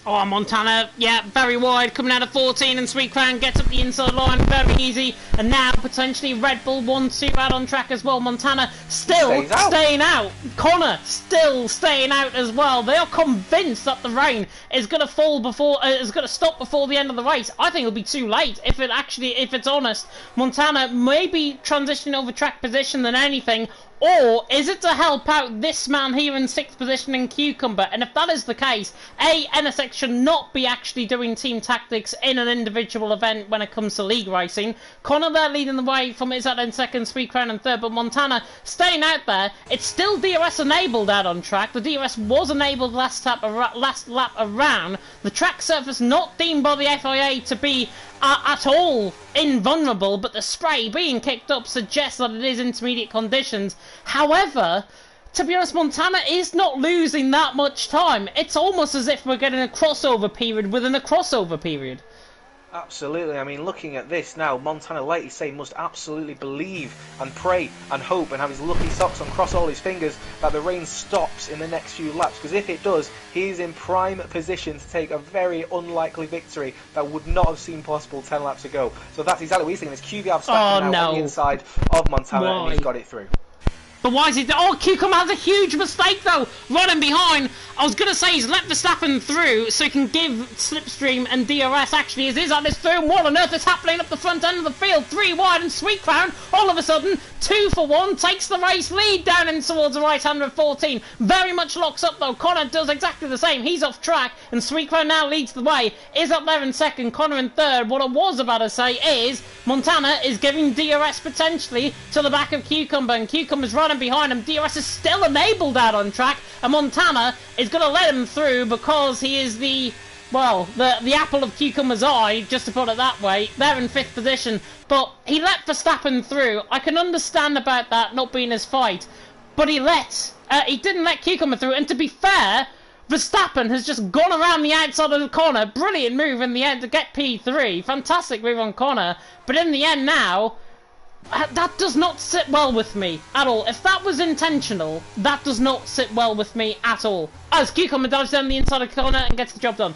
Oh, Montana, yeah, very wide, coming out of 14, and Sweet Crown gets up the inside line, very easy, and now potentially Red Bull 1-2 out on track as well. Montana still staying out. Connor still staying out as well. They are convinced that the rain is going to fall before, is going to stop before the end of the race. I think it'll be too late if it's honest. Montana may be transitioning over track position than anything. Or is it to help out this man here in 6th position in Cucumber? And if that is the case, NSX should not be actually doing team tactics in an individual event when it comes to league racing. Connor there leading the way from Izzat in 2nd, Sweet Crown in 3rd, but Montana staying out there. It's still DRS enabled out on track. The DRS was enabled last lap around. The track surface not deemed by the FIA to be at all invulnerable, but the spray being kicked up suggests that it is intermediate conditions. However, to be honest, Montana is not losing that much time. It's almost as if we're getting a crossover period within a crossover period. Absolutely. I mean, looking at this now, Montana, like you say, must absolutely believe and pray and hope and have his lucky socks on, cross all his fingers, that the rain stops in the next few laps, because if it does, he's in prime position to take a very unlikely victory that would not have seemed possible 10 laps ago. So that's exactly what he's thinking. It's QVR stacking now on the inside of Montana, and he's got it through. But why is he... Oh, Cucumber has a huge mistake, though, running behind. I was going to say he's let Verstappen through so he can give Slipstream and DRS. Actually, as Izzat is through. What on earth is happening up the front end of the field? 3 wide, and Sweet Crown, all of a sudden, 2 for 1, takes the race lead down in towards the right-hand of 14. Very much locks up, though. Connor does exactly the same. He's off track, and Sweet Crown now leads the way. Izzat there in 2nd, Connor in 3rd. What I was about to say is Montana is giving DRS potentially to the back of Cucumber, and Cucumber's running behind him. DRS is still enabled out on track, and Montana is going to let him through because he is the apple of Cucumber's eye, just to put it that way. They're in 5th position, but he let Verstappen through. I can understand about that not being his fight, but he didn't let Cucumber through, and to be fair, Verstappen has just gone around the outside of the corner. Brilliant move in the end to get P3. Fantastic move on Connor, but in the end now, that does not sit well with me at all. If that was intentional, that does not sit well with me at all. As Cucumber dives down the inside of the corner and gets the job done.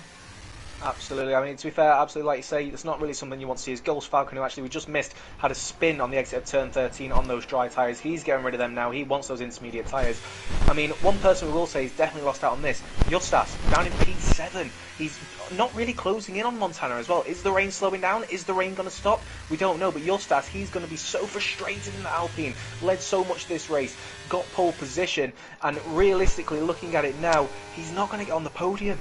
Absolutely. I mean, to be fair, absolutely, like you say, it's not really something you want to see. As Ghost Falcon, who actually we just missed, had a spin on the exit of turn 13 on those dry tyres. He's getting rid of them now. He wants those intermediate tyres. I mean, one person we will say he's definitely lost out on this. Justas, down in P7. He's not really closing in on Montana as well. Is the rain slowing down? Is the rain going to stop? We don't know, but Justas, he's going to be so frustrated in the Alpine. Led so much this race, got pole position, and realistically, looking at it now, he's not going to get on the podium.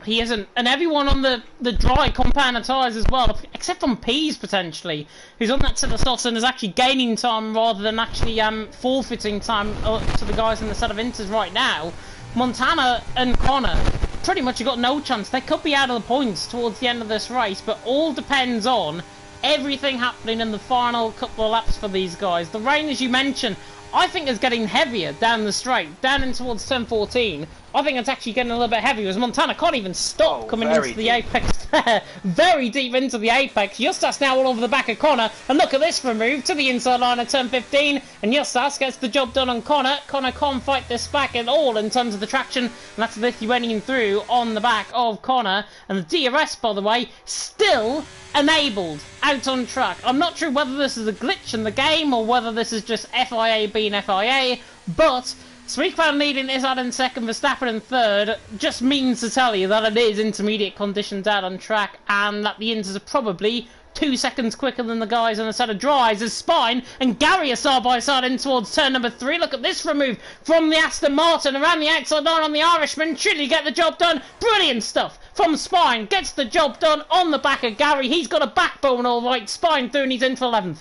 He isn't. And everyone on the dry compound tyres as well, except from Pease potentially, who's on that set of softs and is actually gaining time rather than actually forfeiting time to the guys in the set of inters right now. Montana and Connor pretty much have got no chance. They could be out of the points towards the end of this race, but all depends on everything happening in the final couple of laps for these guys. The rain, as you mentioned, I think is getting heavier down the straight, down in towards turn 14. I think it's actually getting a little bit heavier as Montana can't even stop coming into the apex there. Very deep into the apex. Justas now all over the back of Connor. And look at this for a move to the inside line of turn 15. And Justas gets the job done on Connor. Connor can't fight this back at all in terms of the traction. And that's the Lithuanian through on the back of Connor. And the DRS, by the way, still enabled out on track. I'm not sure whether this is a glitch in the game or whether this is just FIA being FIA, but Sweetcrown leading is out in second, Verstappen in third, just means to tell you that it is intermediate conditions out on track and that the Inters are probably 2 seconds quicker than the guys on a set of dries as Spine and Gary are side by side in towards turn number 3. Look at this remove from the Aston Martin around the outside line on the Irishman. Should he get the job done? Brilliant stuff from Spine. Gets the job done on the back of Gary. He's got a backbone all right. Spine through and he's in for 11th.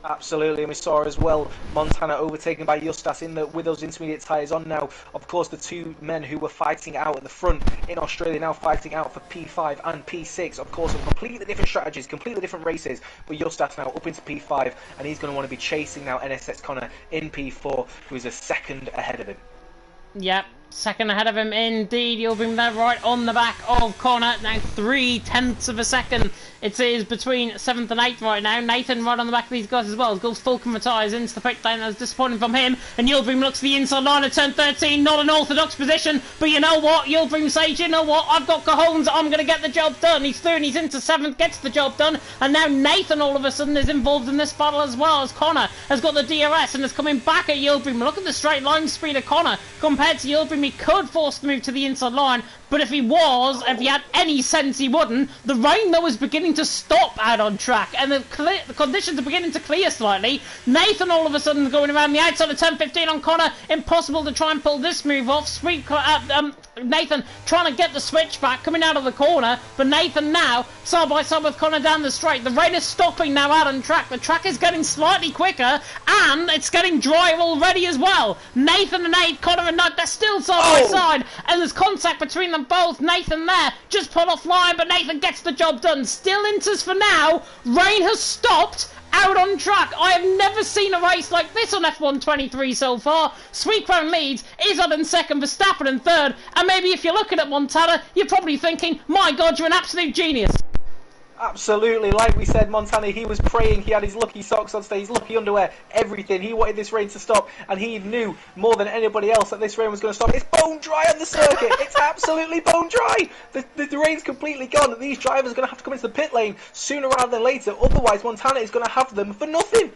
Absolutely, and we saw as well Montana overtaken by Justas with those intermediate tyres on now. Of course, the two men who were fighting out at the front in Australia now fighting out for P5 and P6. Of course, on completely different strategies, completely different races. But Justas now up into P5, and he's going to want to be chasing now NSX Connor in P4, who is a second ahead of him. Yep, second ahead of him indeed. You'll bring that right on the back of Connor. Now 0.3 of a second. It is between 7th and 8th right now. Nathan right on the back of these guys as well. Goes Fulcrum retires into the pit lane. That's disappointing from him. And Yildirim looks to the inside line of turn 13. Not an orthodox position. But you know what? Yildirim says, you know what? I've got cajones. I'm going to get the job done. He's through and he's into 7th. Gets the job done. And now Nathan all of a sudden is involved in this battle as well as Connor has got the DRS and is coming back at Yildirim. Look at the straight line speed of Connor compared to Yildirim. He could force the move to the inside line. But if he was, if he had any sense, he wouldn't. The rain, though, is beginning to stop out on track, and the conditions are beginning to clear slightly. Nathan, all of a sudden, going around the outside of turn 15 on Connor. Impossible to try and pull this move off. Nathan trying to get the switch back, coming out of the corner. But Nathan now, side by side with Connor down the straight. The rain is stopping now out on track. The track is getting slightly quicker, and it's getting drier already as well. Nathan and Nate, Connor and Nate, they're still side by side, and there's contact between them both. Nathan there, just pulled offline, but Nathan gets the job done. Still inters for now. Rain has stopped out on track. I have never seen a race like this on F123 so far. Sweetcrown leads, is on in second, Verstappen in third, and maybe if you're looking at Montana, you're probably thinking, my God, you're an absolute genius. Absolutely, like we said, Montana, he was praying, he had his lucky socks on stage, his lucky underwear, everything. He wanted this rain to stop, and he knew more than anybody else that this rain was going to stop. It's bone dry on the circuit. It's absolutely bone dry. The rain's completely gone. These drivers are going to have to come into the pit lane sooner rather than later. Otherwise, Montana is going to have them for nothing.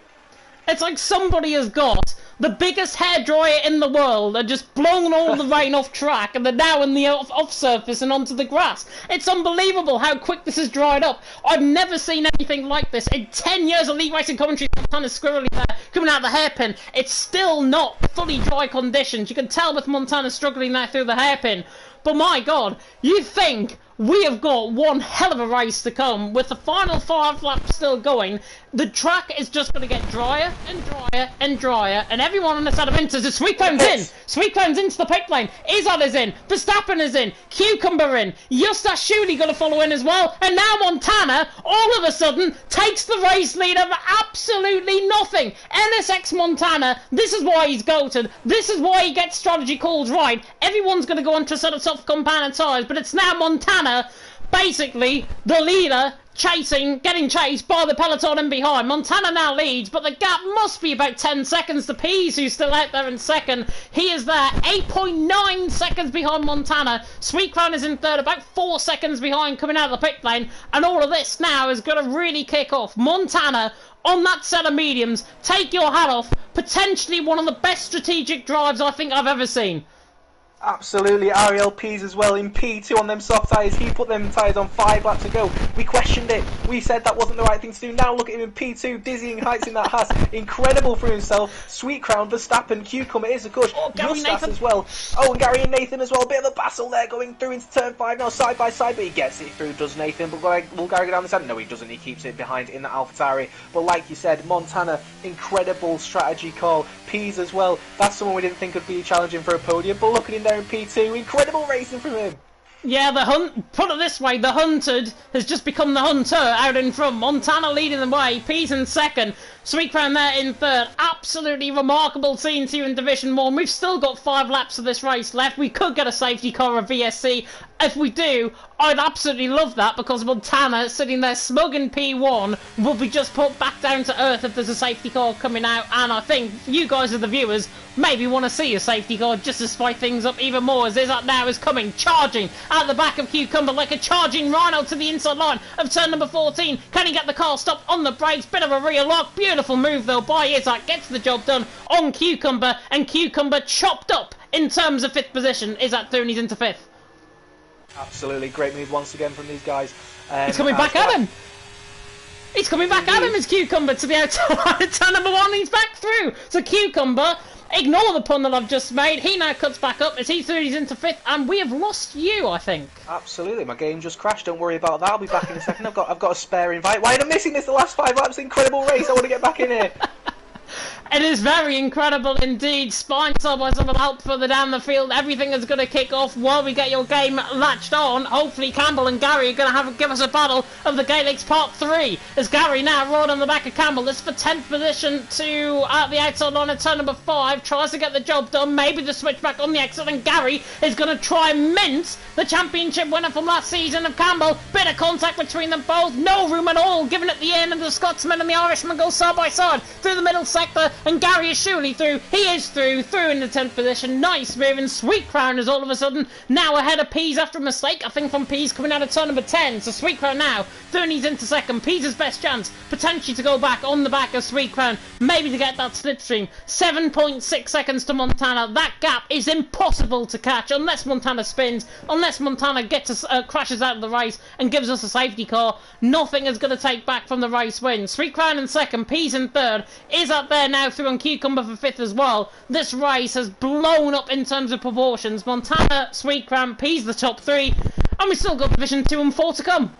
It's like somebody has got the biggest hairdryer in the world and just blown all the rain off track, and they're now in the off surface and onto the grass. It's unbelievable how quick this has dried up. I've never seen anything like this. In 10 years of Elite Racing commentary, Montana squirrely there, coming out of the hairpin. It's still not fully dry conditions. You can tell with Montana struggling there through the hairpin. But my God, you think we have got one hell of a race to come with the final 5 laps still going. The track is just going to get drier and drier and drier, and everyone on the side of Inters is Sweetcrown's in. Sweetcrown's into the pit lane. Izal is in. Verstappen is in. Cucumber in. Justas Shuli going to follow in as well. And now Montana, all of a sudden, takes the race lead over absolutely nothing. NSX Montana, this is why he's goated. This is why he gets strategy calls right. Everyone's going to go onto a set of soft compound tyres, but it's now Montana, basically the leader, getting chased by the peloton in behind. Montana now leads, but the gap must be about 10 seconds to Pease, who's still out there in second. He is there, 8.9 seconds behind Montana. Sweetcrown is in third, about 4 seconds behind, coming out of the pit lane. And all of this now is going to really kick off. Montana on that set of mediums, take your hat off. Potentially one of the best strategic drives I think I've ever seen. Absolutely, Ariel Pease as well in P2 on them soft tyres. He put them tyres on 5 laps ago. We questioned it. We said that wasn't the right thing to do. Now look at him in P2, dizzying heights in that Haas. Incredible for himself. Sweet Crown, Verstappen, Cucumber, is of course Justas as well. Oh, and Gary and Nathan as well. A bit of a battle there going through into turn 5 now, side by side, but he gets it through, does Nathan. But will Gary go down the side? No, he doesn't. He keeps it behind in the AlphaTauri. But like you said, Montana, incredible strategy call. Pease as well. That's someone we didn't think would be challenging for a podium, but look at him there in P2. Incredible racing from him. Yeah, put it this way, the hunted has just become the hunter out in front. Montana leading the way, Pease in second, Sweet Crown there in third. Absolutely remarkable scene here in Division 1. We've still got 5 laps of this race left. We could get a safety car or VSC. If we do, I'd absolutely love that, because Montana, sitting there smug in P1, will be just put back down to earth if there's a safety car coming out. And I think you guys, as the viewers, maybe want to see a safety car just to spice things up even more, as Izzat now is coming, charging at the back of Cucumber like a charging rhino to the inside line of turn number 14. Can he get the car stopped on the brakes? Bit of a rear lock. Beautiful move though by Izzat. Gets the job done on Cucumber, and Cucumber chopped up in terms of 5th position. Izzat Thuni's into 5th. Absolutely great move once again from these guys. He's coming back at him. He's coming back at him as Cucumber to the outside line of turn number 1. He's back through. So Cucumber, ignore the pun that I've just made. He now cuts back up as he's into 5th, and we have lost you, I think. Absolutely, my game just crashed. Don't worry about that. I'll be back in a second. I've got a spare invite. Why am I missing this? The last 5 laps, incredible race. I want to get back in here. It is very incredible indeed. Spine side by side will help further down the field. Everything is going to kick off while we get your game latched on. Hopefully Campbell and Gary are going to give us a battle of the Gaelics Part 3. As Gary now right on the back of Campbell. This for 10th position to the outside line of turn number 5. Tries to get the job done. Maybe the switchback on the exit. And Gary is going to try and mince the championship winner from last season of Campbell. Bit of contact between them both. No room at all given at the end. And the Scotsman and the Irishman go side by side through the middle sector. And Gary is surely through. He is through in the 10th position. Nice move, and Sweet Crown is all of a sudden now ahead of Pease after a mistake, I think, from Pease coming out of turn number 10. So Sweet Crown now, Thurney's into second. Pease's best chance, potentially to go back on the back of Sweet Crown, maybe to get that slipstream. 7.6 seconds to Montana. That gap is impossible to catch unless Montana spins, unless Montana crashes out of the race and gives us a safety car. Nothing is going to take back from the race win. Sweet Crown in second, Pease in third. Is up there now through on Cucumber for 5th as well. This race has blown up in terms of proportions. Montana, Sweet Crown, Pease the top 3, and we still got Division 2 and 4 to come.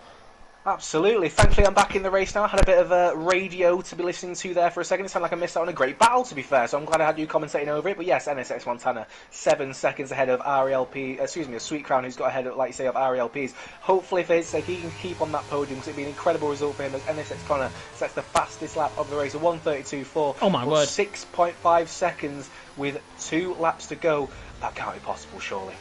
Absolutely. Thankfully, I'm back in the race now. I had a bit of a radio to be listening to there for a second. It sounded like I missed out on a great battle, to be fair, so I'm glad I had you commentating over it. But yes, NSX Montana, 7 seconds ahead of Sweet Crown, who's got ahead of, like you say, of RLPs. Hopefully, for his sake, he can keep on that podium, because it'd be an incredible result for him as NSX Connor sets the fastest lap of the race, a 1:32.4. Oh my word. 6.5 seconds with 2 laps to go. That can't be possible, surely.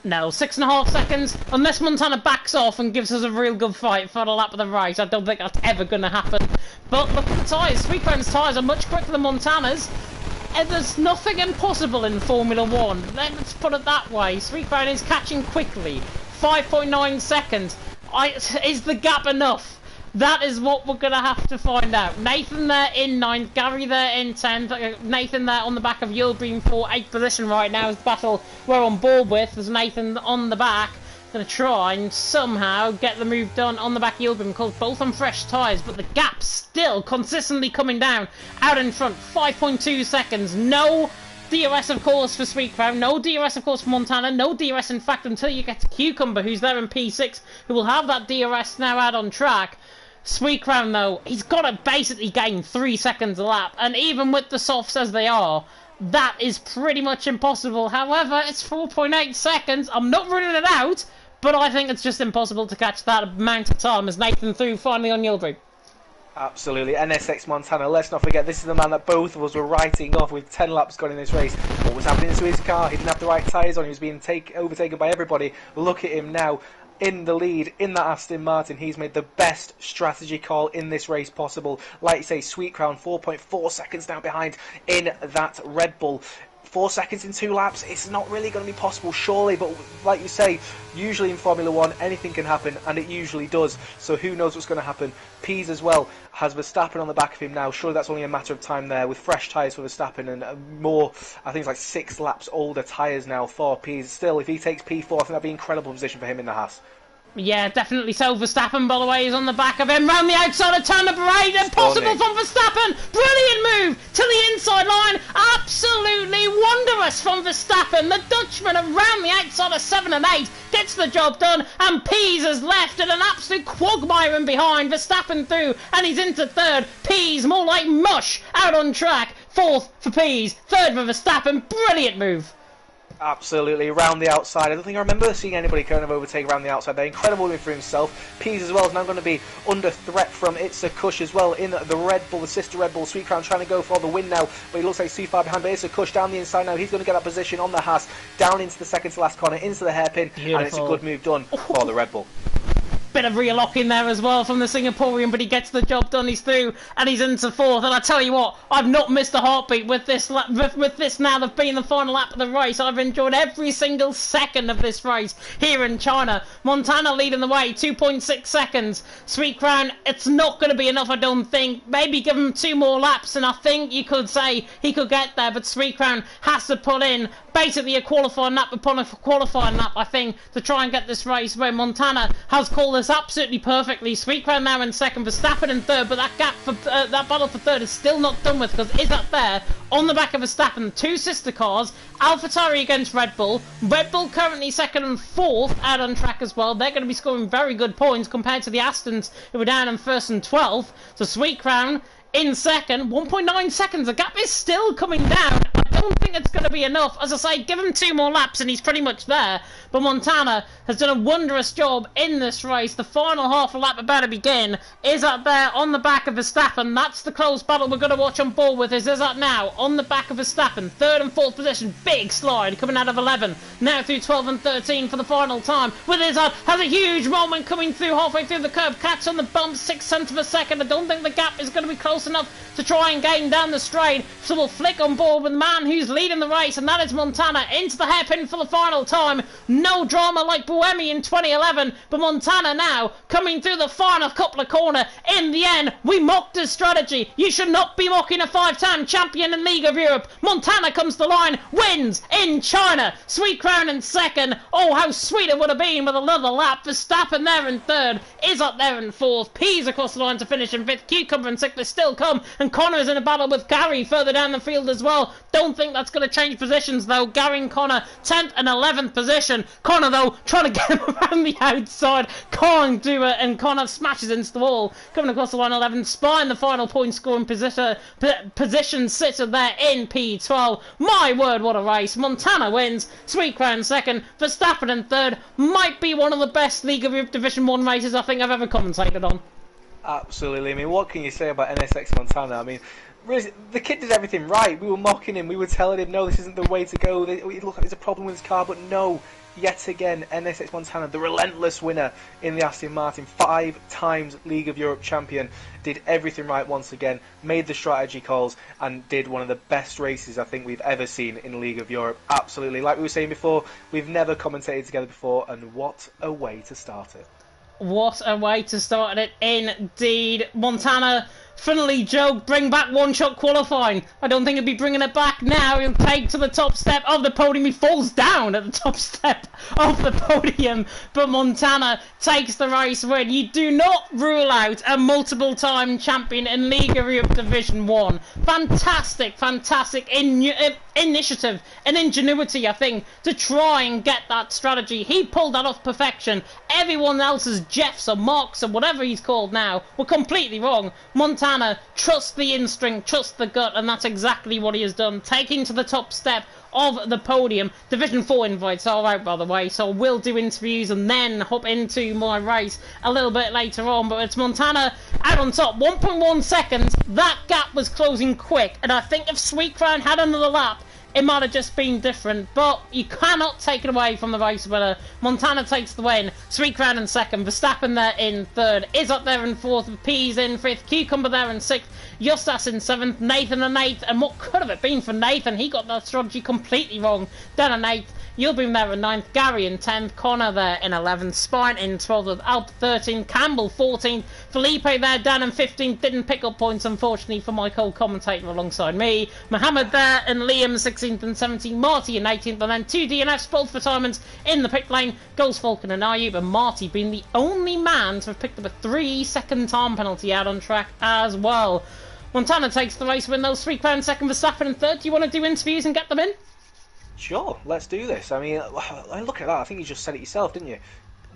No, 6.5 seconds. Unless Montana backs off and gives us a real good fight for the lap of the race, I don't think that's ever going to happen. But look at the tyres. Sweet Crown's tyres are much quicker than Montana's. And there's nothing impossible in Formula 1. Let's put it that way. Sweet Crown is catching quickly. 5.9 seconds. Is the gap enough? That is what we're going to have to find out. Nathan there in 9th, Gary there in 10th, Nathan there on the back of Yulbreen for 8th position right now is the battle we're on board with. There's Nathan on the back, going to try and somehow get the move done on the back of Yulbreen, because both on fresh tyres, but the gap's still consistently coming down out in front. 5.2 seconds, no DRS of course for Sweet Crown, no DRS of course for Montana, no DRS in fact until you get to Cucumber, who's there in P6, who will have that DRS now out on track. Sweet Crown though, he's got to basically gain 3 seconds a lap, and even with the softs as they are, that is pretty much impossible. However, it's 4.8 seconds, I'm not ruling it out, but I think it's just impossible to catch that amount of time as Nathan through finally on Yulbreen. Absolutely, NSX Montana, let's not forget, this is the man that both of us were writing off with 10 laps gone in this race. What was happening to his car? He didn't have the right tyres on, he was being overtaken by everybody. Look at him now, in the lead, in that Aston Martin. He's made the best strategy call in this race possible. Like you say, Sweet Crown, 4.4 seconds now behind in that Red Bull. 4 seconds in 2 laps, it's not really going to be possible, surely. But like you say, usually in Formula 1, anything can happen, and it usually does. So who knows what's going to happen. Pease as well has Verstappen on the back of him now. Surely that's only a matter of time there, with fresh tyres for Verstappen and more, I think it's like 6 laps older tyres now for Pease. Still, if he takes P4, I think that'd be an incredible position for him in the Haas. Yeah, definitely so. Verstappen, by the way, is on the back of him. Round the outside of turn number 8. Impossible from Verstappen. Brilliant move to the inside line. Absolutely wondrous from Verstappen. The Dutchman around the outside of 7 and 8 gets the job done. And Pease is left in an absolute quagmire in behind. Verstappen through, and he's into 3rd. Pease, more like mush, out on track. 4th for Pease. 3rd for Verstappen. Brilliant move. Absolutely, around the outside. I don't think I remember seeing anybody kind of overtake around the outside there. Incredible move for himself. Pease as well is now going to be under threat from Itza Kush as well in the Red Bull, the sister Red Bull. Sweet Crown trying to go for the win now, but he looks like he's too far behind. But Itza Kush down the inside now. He's going to get that position on the Haas, down into the second to last corner, into the hairpin, and it's a good move done for the Red Bull. Bit of rear-lock in there as well from the Singaporean, but he gets the job done. He's through, and he's into 4th. And I tell you what, I've not missed a heartbeat with this with this now. They've been the final lap of the race. I've enjoyed every single second of this race here in China. Montana leading the way, 2.6 seconds. Sweet Crown, it's not going to be enough, I don't think. Maybe give him 2 more laps, and I think you could say he could get there. But Sweet Crown has to put in basically a qualifying lap upon a qualifying lap, I think, to try and get this race where Montana has called this absolutely perfectly. Sweet Crown now in 2nd, Verstappen in 3rd, but that gap for that battle for 3rd is still not done with, because is that there on the back of Verstappen? 2 sister cars, AlphaTauri against Red Bull. Red Bull currently 2nd and 4th out on track as well. They're going to be scoring very good points compared to the Astons, who were down in 1st and 12th. So Sweet Crown in 2nd, 1.9 seconds. The gap is still coming down. I don't think it's going to be enough. As I say, give him 2 more laps and he's pretty much there. But Montana has done a wondrous job in this race. The final half a lap about to begin. Izzat there on the back of Verstappen. That's the close battle we're going to watch on board with. Is Izzat now on the back of Verstappen. 3rd and 4th position. Big slide coming out of 11. Now through 12 and 13 for the final time. With Izzat has a huge moment coming through halfway through the curve. Catch on the bump, 6/10 of a second. I don't think the gap is going to be close enough to try and gain down the straight. So we'll flick on board with the man who's leading the race, and that is Montana into the hairpin for the final time. No drama like Buemi in 2011, but Montana now coming through the final couple of corners. In the end, we mocked his strategy. You should not be mocking a 5-time champion in League of Europe. Montana comes to the line, wins in China. Sweet Crown in 2nd. Oh, how sweet it would have been with another lap. Verstappen there in 3rd. Is up there in 4th. Pease across the line to finish in 5th. Cucumber and Sickler still come, and Connor is in a battle with Gary further down the field as well. Don't think that's going to change positions though. Gary and Connor 10th and 11th position. Connor though trying to get him around the outside, can't do it, and Connor smashes into the wall. Coming across the line 11, Spine the final point scoring position sitter there in P12. My word, what a race. Montana wins, Sweet Crown 2nd, Verstappen in 3rd. Might be one of the best League of Europe Division 1 races I think I've ever commentated on. Absolutely. I mean, what can you say about NSX Montana? I mean, really, the kid did everything right. We were mocking him. We were telling him, no, this isn't the way to go. Look, there's a problem with his car, but no. Yet again, NSX Montana, the relentless winner in the Aston Martin, 5 times League of Europe champion, did everything right once again, made the strategy calls, and did one of the best races I think we've ever seen in League of Europe. Absolutely. Like we were saying before, we've never commentated together before, and what a way to start it. What a way to start it, indeed. Montana, funnily, Joe, bring back one-shot qualifying. I don't think he'll be bringing it back now. He'll take to the top step of the podium. He falls down at the top step of the podium. But Montana takes the race win. You do not rule out a multiple-time champion in League of Europe Division 1. Fantastic, fantastic initiative and ingenuity, I think, to try and get that strategy. He pulled that off perfection. Everyone else's Jeffs or Marks or whatever he's called now were completely wrong. Montana trusts the instinct, trusts the gut, and that's exactly what he has done. Taking to the top step of the podium. Division 4 invites are out, by the way, so we'll do interviews and then hop into my race a little bit later on. But it's Montana out on top, 1.1 seconds. That gap was closing quick, and I think if Sweet Crown had another lap, it might have just been different, but you cannot take it away from the race winner. Montana takes the win, Sweet Crown in second, Verstappen there in third, is up there in fourth, Peas in fifth, Cucumber there in sixth, Justas in seventh, Nathan in eighth, and what could have it been for Nathan? He got that strategy completely wrong. Dan in eighth, Yilboom there in ninth, Gary in 10th, Connor there in 11th, Spine in 12th with Alp 13th, Campbell 14th, Felipe there, Dan in 15th, didn't pick up points unfortunately for my co-commentator alongside me, Mohammed there and Liam 16th and 17th, Marty in 18th, and then 2 DNFs, both retirements in the pit lane, Ghost Falcon and Ayub, and Marty being the only man to have picked up a 3-second time penalty out on track as well. Montana takes the race win, those 3 crowns, second Verstappen in third. Do you want to do interviews and get them in? Sure, let's do this. I mean, look at that. I think you just said it yourself, didn't you?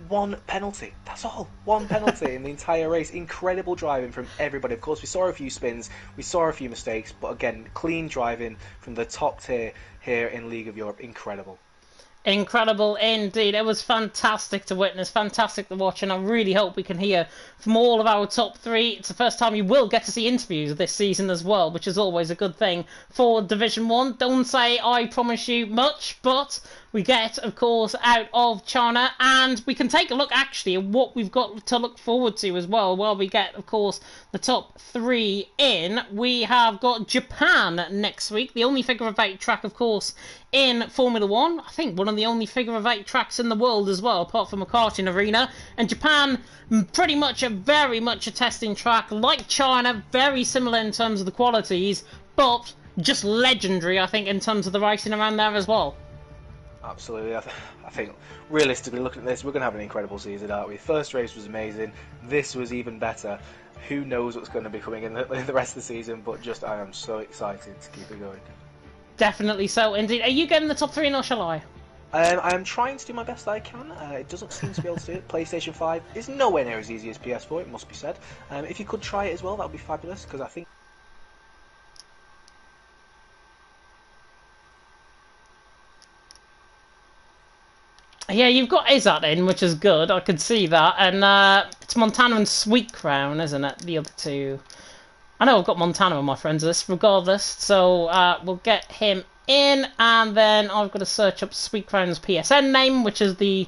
1 penalty. That's all. 1 penalty in the entire race. Incredible driving from everybody. Of course, we saw a few spins, we saw a few mistakes, but again, clean driving from the top tier here in League of Europe. Incredible. Incredible indeed. It was fantastic to witness, fantastic to watch, and I really hope we can hear from all of our top 3. It's the first time you will get to see interviews this season as well, which is always a good thing for Division 1. Don't say I promise you much, but we get, of course, out of China, and we can take a look actually at what we've got to look forward to as well. While we get, of course, the top 3 in, we have got Japan next week, the only figure of 8 track, of course, in Formula 1. I think one of the only figure of 8 tracks in the world as well, apart from a karting arena. And Japan, pretty much very much a testing track, like China, very similar in terms of the qualities, but just legendary, I think, in terms of the racing around there as well. Absolutely. I think, realistically, looking at this, we're going to have an incredible season, aren't we? First race was amazing. This was even better. Who knows what's going to be coming in the rest of the season, but just I am so excited to keep it going. Definitely so, indeed. Are you getting the top 3 or shall I? I am trying to do my best I can. It doesn't seem to be able to do it. PlayStation 5 is nowhere near as easy as PS4, it must be said. If you could try it as well, that would be fabulous, because I think... Yeah, you've got Izzat in, which is good. I could see that. And it's Montana and Sweet Crown, isn't it? The other 2. I know I've got Montana on my friends list, regardless. So we'll get him in. And then I've got to search up Sweet Crown's PSN name, which is the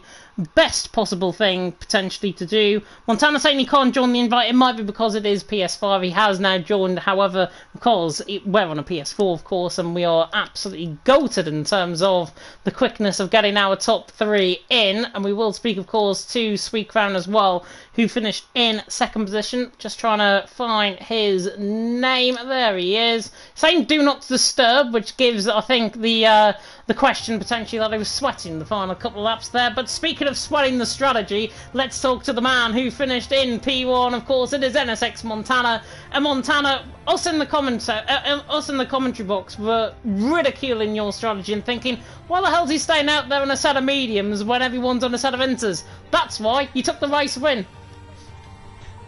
best possible thing potentially to do. Montana saying he can't join the invite. It might be because it is PS5. He has now joined, however, because we're on a PS4, of course, and we are absolutely goated in terms of the quickness of getting our top 3 in. And we will speak, of course, to Sweet Crown as well, who finished in second position. Just trying to find his name. There he is. Saying do not disturb, which gives, I think, the question potentially that I was sweating the final couple of laps there. But speaking of sweating the strategy, let's talk to the man who finished in P1. Of course, it is NSX Montana. And Montana, us in the commentary box were ridiculing your strategy and thinking, why the hell's he staying out there on a set of mediums when everyone's on a set of inters? That's why you took the race win.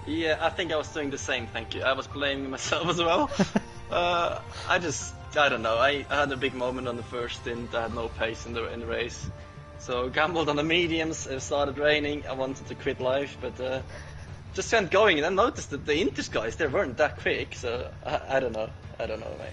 Yeah, I think I was doing the same, thank you. I was blaming myself as well. I don't know, I had a big moment on the first stint. I had no pace in the race. So gambled on the mediums, it started raining, I wanted to quit life, but just went going, and I noticed that the Inters guys, they weren't that quick, so I don't know, mate.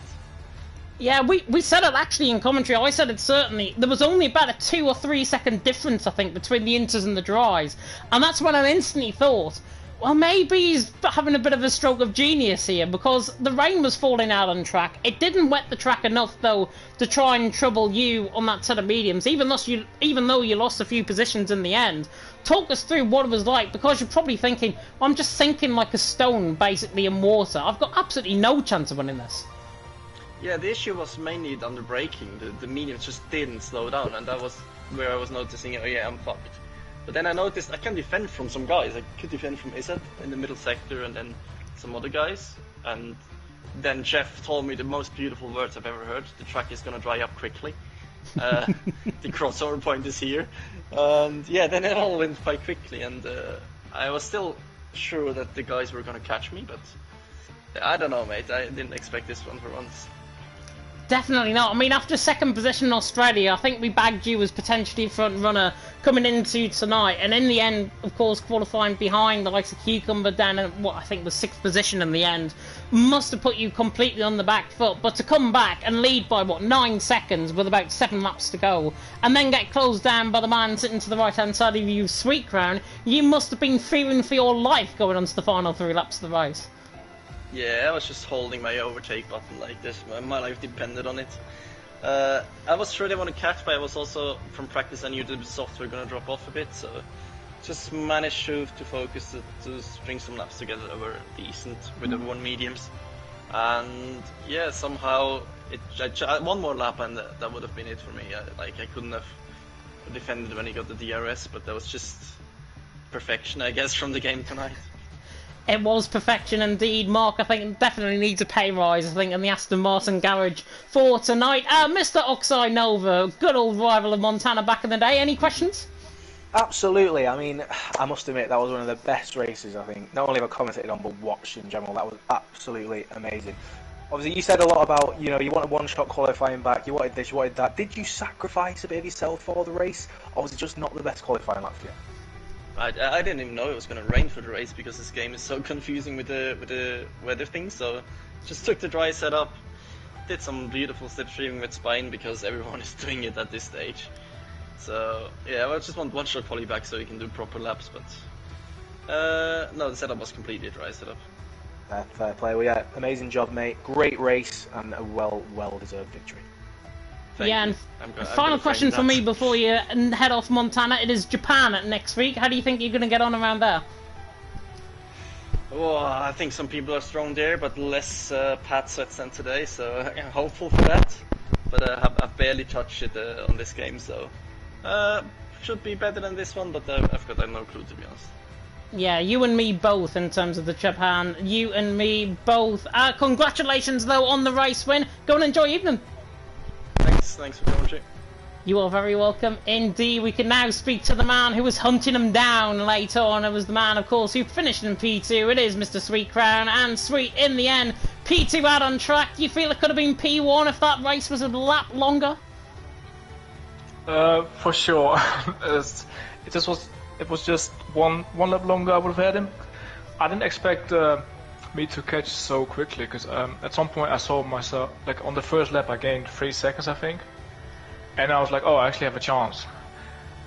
Yeah, we said it actually in commentary. I said it certainly. There was only about a 2 or 3 second difference, I think, between the Inters and the dries. And that's when I instantly thought, well, maybe he's having a bit of a stroke of genius here, because the rain was falling out on track. It didn't wet the track enough, though, to try and trouble you on that set of mediums, even though you lost a few positions in the end. Talk us through what it was like, because you're probably thinking, well, I'm just sinking like a stone, basically, in water. I've got absolutely no chance of winning this. Yeah, the issue was mainly on the braking. The mediums just didn't slow down, and that was where I was noticing, oh yeah, I'm fucked. But then I noticed I can defend from some guys. I could defend from Izzat in the middle sector and then some other guys. And then Jeff told me the most beautiful words I've ever heard. The track is going to dry up quickly. The crossover point is here. And yeah, then it all went quite quickly. And I was still sure that the guys were going to catch me. But I don't know, mate. I didn't expect this one for once. Definitely not. I mean, after second position in Australia, I think we bagged you as potentially front runner coming into tonight. And in the end, of course, qualifying behind the likes of Cucumber down at what I think was sixth position in the end, must have put you completely on the back foot. But to come back and lead by, 9 seconds with about 7 laps to go, and then get closed down by the man sitting to the right-hand side of you, Sweet Crown, you must have been fearing for your life going on to the final 3 laps of the race. Yeah, I was just holding my overtake button like this. My life depended on it. I was sure they want to catch, but I was also, from practice, I knew the software gonna drop off a bit, so just managed to focus to string some laps together that were decent with the 1 mediums. And yeah, somehow, one more lap and that would have been it for me. I couldn't have defended when he got the DRS, but that was just perfection, I guess, from the game tonight. It was perfection indeed. Mark, I think, definitely needs a pay rise, I think, in the Aston Martin garage for tonight. Mr. Oxide Nova, good old rival of Montana back in the day. Any questions? Absolutely. I mean, I must admit, that was one of the best races, I think. Not only have I commentated on, but watched in general. That was absolutely amazing. Obviously, you said a lot about, you wanted one-shot qualifying back, you wanted this, you wanted that. Did you sacrifice a bit of yourself for the race, or was it just not the best qualifying lap for you? I didn't even know it was going to rain for the race because this game is so confusing with the weather thing. So just took the dry setup, did some beautiful slipstreaming with Spine because everyone is doing it at this stage. So yeah, I just want one-shot quali back so you can do proper laps. But no, the setup was completely a dry setup. Fair play. Well, yeah, amazing job, mate. Great race and a well-deserved victory. And final question for me before you head off Montana. It is Japan next week. How do you think you're going to get on around there? Well, I think some people are strong there, but less pad sweats than today, so I'm hopeful for that. But I've barely touched it on this game, so should be better than this one, but I've got no clue, to be honest. Yeah, you and me both in terms of the Japan. You and me both. Congratulations, though, on the race win. Go and enjoy your evening. Thanks for coming, Jake. You are very welcome indeed. We can now speak to the man who was hunting him down later on. It was the man, of course, who finished in P2. It is Mr. Sweet Crown, and Sweet, in the end, P2 out on track. Do you feel it could have been P1 if that race was a lap longer? For sure. It was just one lap longer I would have had him. I didn't expect me to catch so quickly because at some point I saw myself, like on the first lap I gained 3 seconds I think, and I was like, oh, I actually have a chance.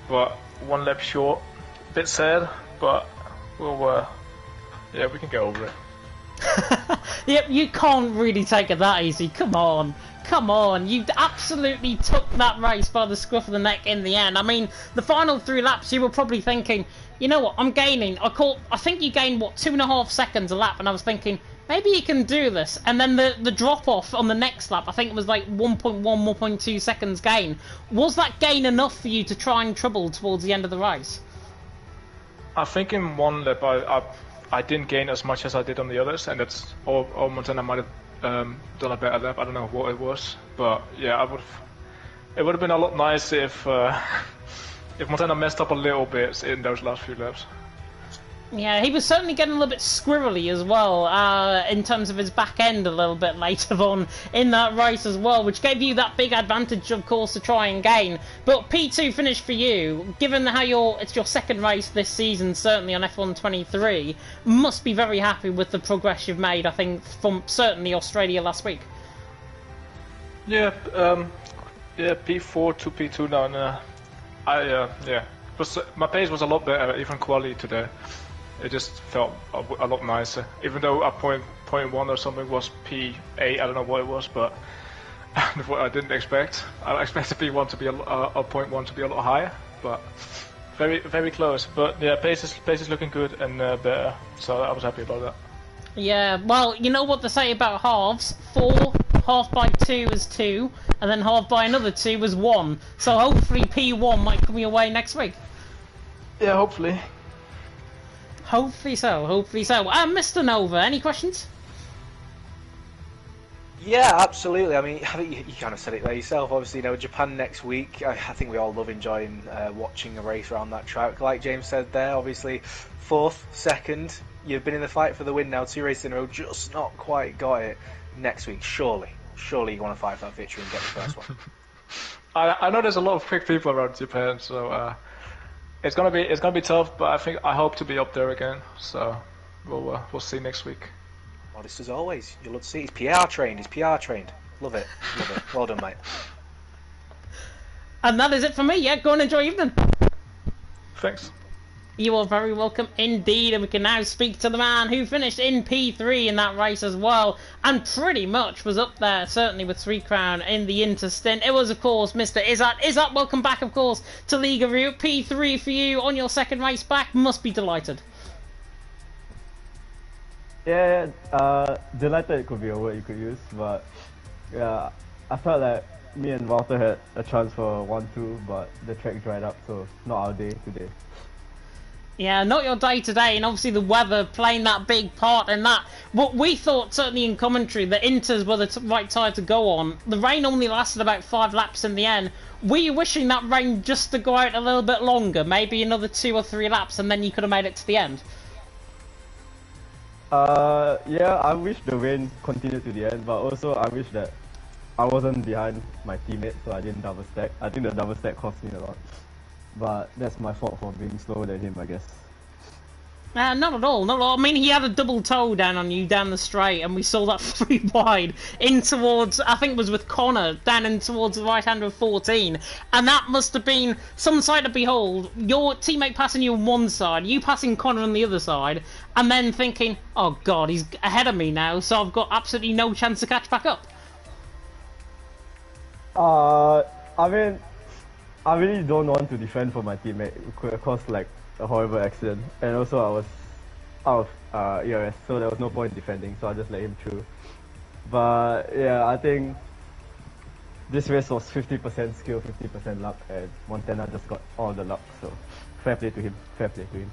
But 1 lap short, a bit sad, but we'll yeah, we can get over it. Yep, you can't really take it that easy. Come on, you absolutely took that race by the scruff of the neck in the end. I mean, the final 3 laps you were probably thinking, you know what, I'm gaining. I think you gained, 2.5 seconds a lap, and I was thinking, maybe you can do this. And then the drop-off on the next lap, I think it was like 1.1, 1.2 seconds gain. Was that gain enough for you to try and trouble towards the end of the race? I think in 1 lap I didn't gain as much as I did on the others, and that's or Montana might have done a better lap. I don't know what it was, but yeah, it would have been a lot nicer if Montana messed up a little bit in those last few laps. Yeah, he was certainly getting a little bit squirrely as well, in terms of his back end a little bit later on in that race as well, which gave you that big advantage, of course, to try and gain. But P2 finish for you, given how it's your second race this season, certainly on F1 23, must be very happy with the progress you've made, I think, from certainly Australia last week. Yeah, P4 to P2 now, and my pace was a lot better, even quali today. It just felt a lot nicer, even though a point 0.1 or something was P8. I don't know what it was, but what I didn't expect. I expected P1 to be a 0.1 to be a lot higher, but very very close. But yeah, pace is looking good and better, so I was happy about that. Yeah, well, you know what they say about halves: 4, half by 2 is 2, and then half by another 2 is 1. So hopefully P1 might come your way next week. Yeah, hopefully. Hopefully so. Mr. Nova, any questions? Yeah, absolutely. I mean, you kind of said it there yourself. Obviously, Japan next week. I think we all love enjoying watching a race around that track. Like James said there, obviously, 4th, 2nd. You've been in the fight for the win now, 2 races in a row, just not quite got it. Next week, surely surely you want to fight for that victory and get the first one. I know there's a lot of quick people around Japan, so it's gonna be tough. But I hope to be up there again. So we'll see next week. Modest as always. You'll love to see. He's PR trained. Love it. Well done, mate. And that is it for me. Yeah, go and enjoy your evening. Thanks. You are very welcome indeed, and we can now speak to the man who finished in P3 in that race as well, and pretty much was up there, certainly with 3 Crown in the interstint. It was, of course, Mr. Izzat. Izzat, welcome back, of course, to Liga Review. P3 for you on your second race back. Must be delighted. Yeah, delighted could be a word you could use, but yeah, I felt like me and Walter had a chance for 1-2, but the track dried up, so not our day today. Yeah, not your day today, and obviously the weather playing that big part in that. What we thought, certainly in commentary, that Inters were the right tyre to go on. The rain only lasted about 5 laps in the end. Were you wishing that rain just to go out a little bit longer, maybe another 2 or 3 laps, and then you could have made it to the end? Yeah, I wish the rain continued to the end, but also I wish that I wasn't behind my teammate, so I didn't double stack. I think the double stack cost me a lot. But that's my fault for being slower than him, I guess. Not at all, not at all. I mean, he had a double toe down on you down the straight, and we saw that 3 wide in towards, I think it was with Connor, down in towards the right hand of 14. And that must have been some sight to behold. Your teammate passing you on one side, you passing Connor on the other side, and then thinking, oh god, he's ahead of me now, so I've got absolutely no chance to catch back up. I mean, I really don't want to defend for my teammate. It could have caused like a horrible accident, and also I was out of ERS, so there was no point defending, so I just let him through. But yeah, I think this race was 50% skill, 50% luck, and Montana just got all the luck, so fair play to him, fair play to him.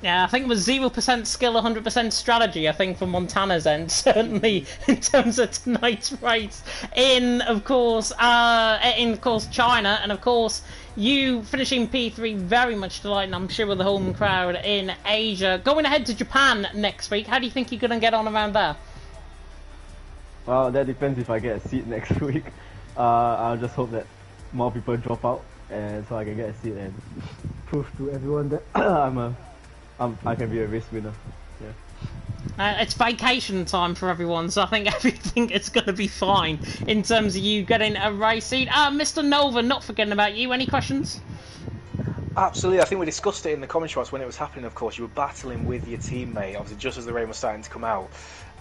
Yeah, I think it was 0% skill, 100% strategy, I think, from Montana's end, certainly, in terms of tonight's race in, of course, China, and of course, you finishing P3, very much delighting, I'm sure, with the home crowd in Asia. Going ahead to Japan next week, how do you think you're going to get on around there? Well, that depends if I get a seat next week. I'll just hope that more people drop out, and so I can get a seat and prove to everyone that I can be a race winner. Yeah. It's vacation time for everyone, so I think everything is going to be fine in terms of you getting a race seat. Mr. Nova, not forgetting about you. Any questions? Absolutely. I think we discussed it in the commentary box when it was happening, of course. You were battling with your teammate, obviously, just as the rain was starting to come out.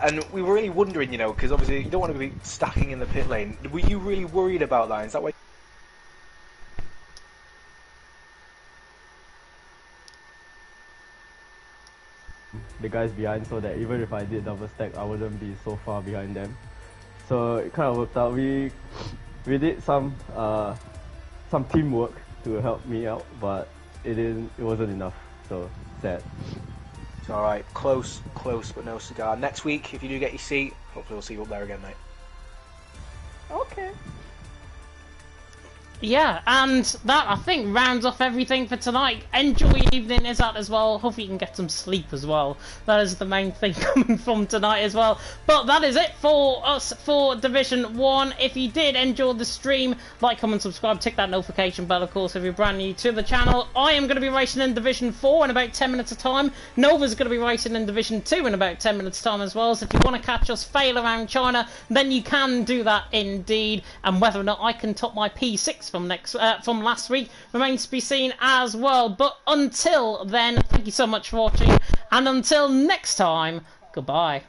And we were really wondering, you know, because obviously you don't want to be stacking in the pit lane. Were you really worried about that? Is that why? The guys behind, so that even if I did double stack, I wouldn't be so far behind them. So it kind of worked out. We did some teamwork to help me out, but it wasn't enough. So sad. It's all right. Close, but no cigar. Next week, if you do get your seat, hopefully we'll see you up there again, mate. Okay. Yeah, and that, I think, rounds off everything for tonight. Enjoy your evening, Izzat, as well. Hopefully you can get some sleep as well. That is the main thing coming from tonight as well. But that is it for us for Division 1. If you did enjoy the stream, like, comment, subscribe, tick that notification bell, of course, if you're brand new to the channel. I am going to be racing in Division 4 in about 10 minutes of time. Nova's going to be racing in Division 2 in about 10 minutes time as well. So if you want to catch us fail around China, then you can do that indeed. And whether or not I can top my P6 from last week remains to be seen as well. But until then, thank you so much for watching, and until next time, goodbye.